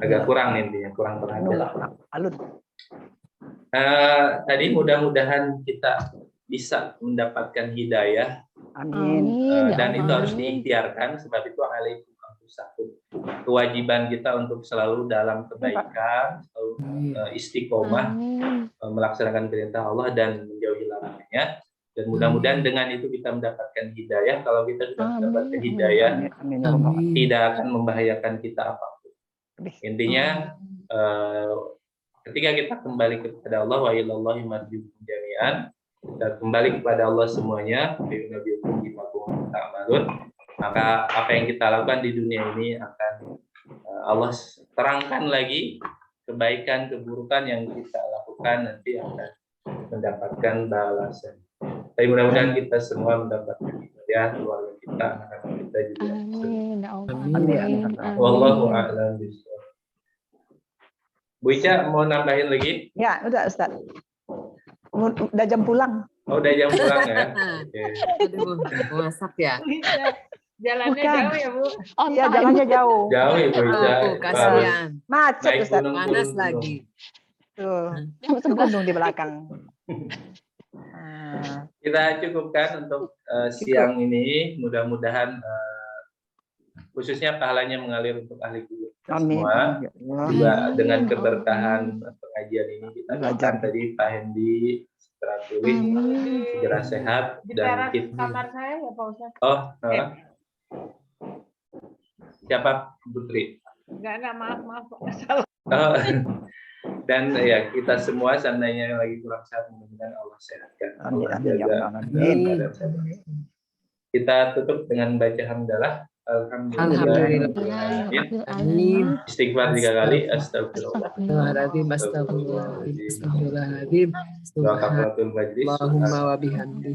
agak kurang intinya, kurang perhatian. Tadi mudah-mudahan kita bisa mendapatkan hidayah. Amin. Dan itu harus diikhtiarkan, sebab itu alaikum anfusakum. Kewajiban kita untuk selalu dalam kebaikan, selalu istiqomah, melaksanakan perintah Allah dan menjauhi larangannya. Dan mudah-mudahan dengan itu kita mendapatkan hidayah. Kalau kita sudah mendapatkan hidayah, tidak akan membahayakan kita apapun. Intinya ketika kita kembali kepada Allah, wa ilallahi marji'ukum jami'an, kita kembali kepada Allah semuanya, maka apa yang kita lakukan di dunia ini akan Allah terangkan lagi kebaikan keburukan yang kita lakukan nanti akan mendapatkan balasan. Tapi mudah-mudahan kita semua mendapatkan hidayah, keluarga kita, anak-anak kita juga. Amin. Wallahu a'lam bishawab. Bu Ica mau nambahin lagi? Ya, udah Ustaz. Udah jam pulang. Oh, udah jam pulang ya. Oke. Aduh, masak ya. Jalannya Bukan. jauh ya, Bu? Iya, jalannya jauh. Jauh ya Bu Ica. Kasihan. Macet Naik Ustaz. gunung, Panas turun lagi. Tuh. Gunung di belakang. Kita cukupkan untuk siang ini. Mudah-mudahan khususnya pahalanya mengalir untuk ahli kubur Amin. semua. Ya Allah. Juga dengan keberkahan pengajian ini kita Belajar. doakan tadi Pak Hendi segera pulih, segera sehat Di dan teras kita. kamar saya ya, Pak Ustadz. Oh, siapa Putri? Enggak, maaf, Pak. Salah. Oh, dan ya kita semua seandainya lagi kurang sehat, mudah-mudahan Allah sehatkan. Amin. Allah Amin. Ya jaga Allah. Amin. badan sehat. Kita tutup dengan baca hamdalah. Alhamdulillah. Amin. Istighfar 3 kali. Astagfirullah. Astagfirullahaladzim, astagfirullahaladzim, Kafaratul majlis. Allahumma wa bihamdik.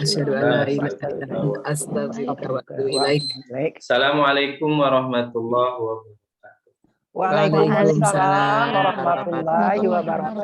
Asyhadu an la ilaha illa anta, astaghfiruka wa atubu ilaik. Baik. Assalamualaikum warahmatullahi wabarakatuh. Waalaikumsalam warahmatullahi wabarakatuh.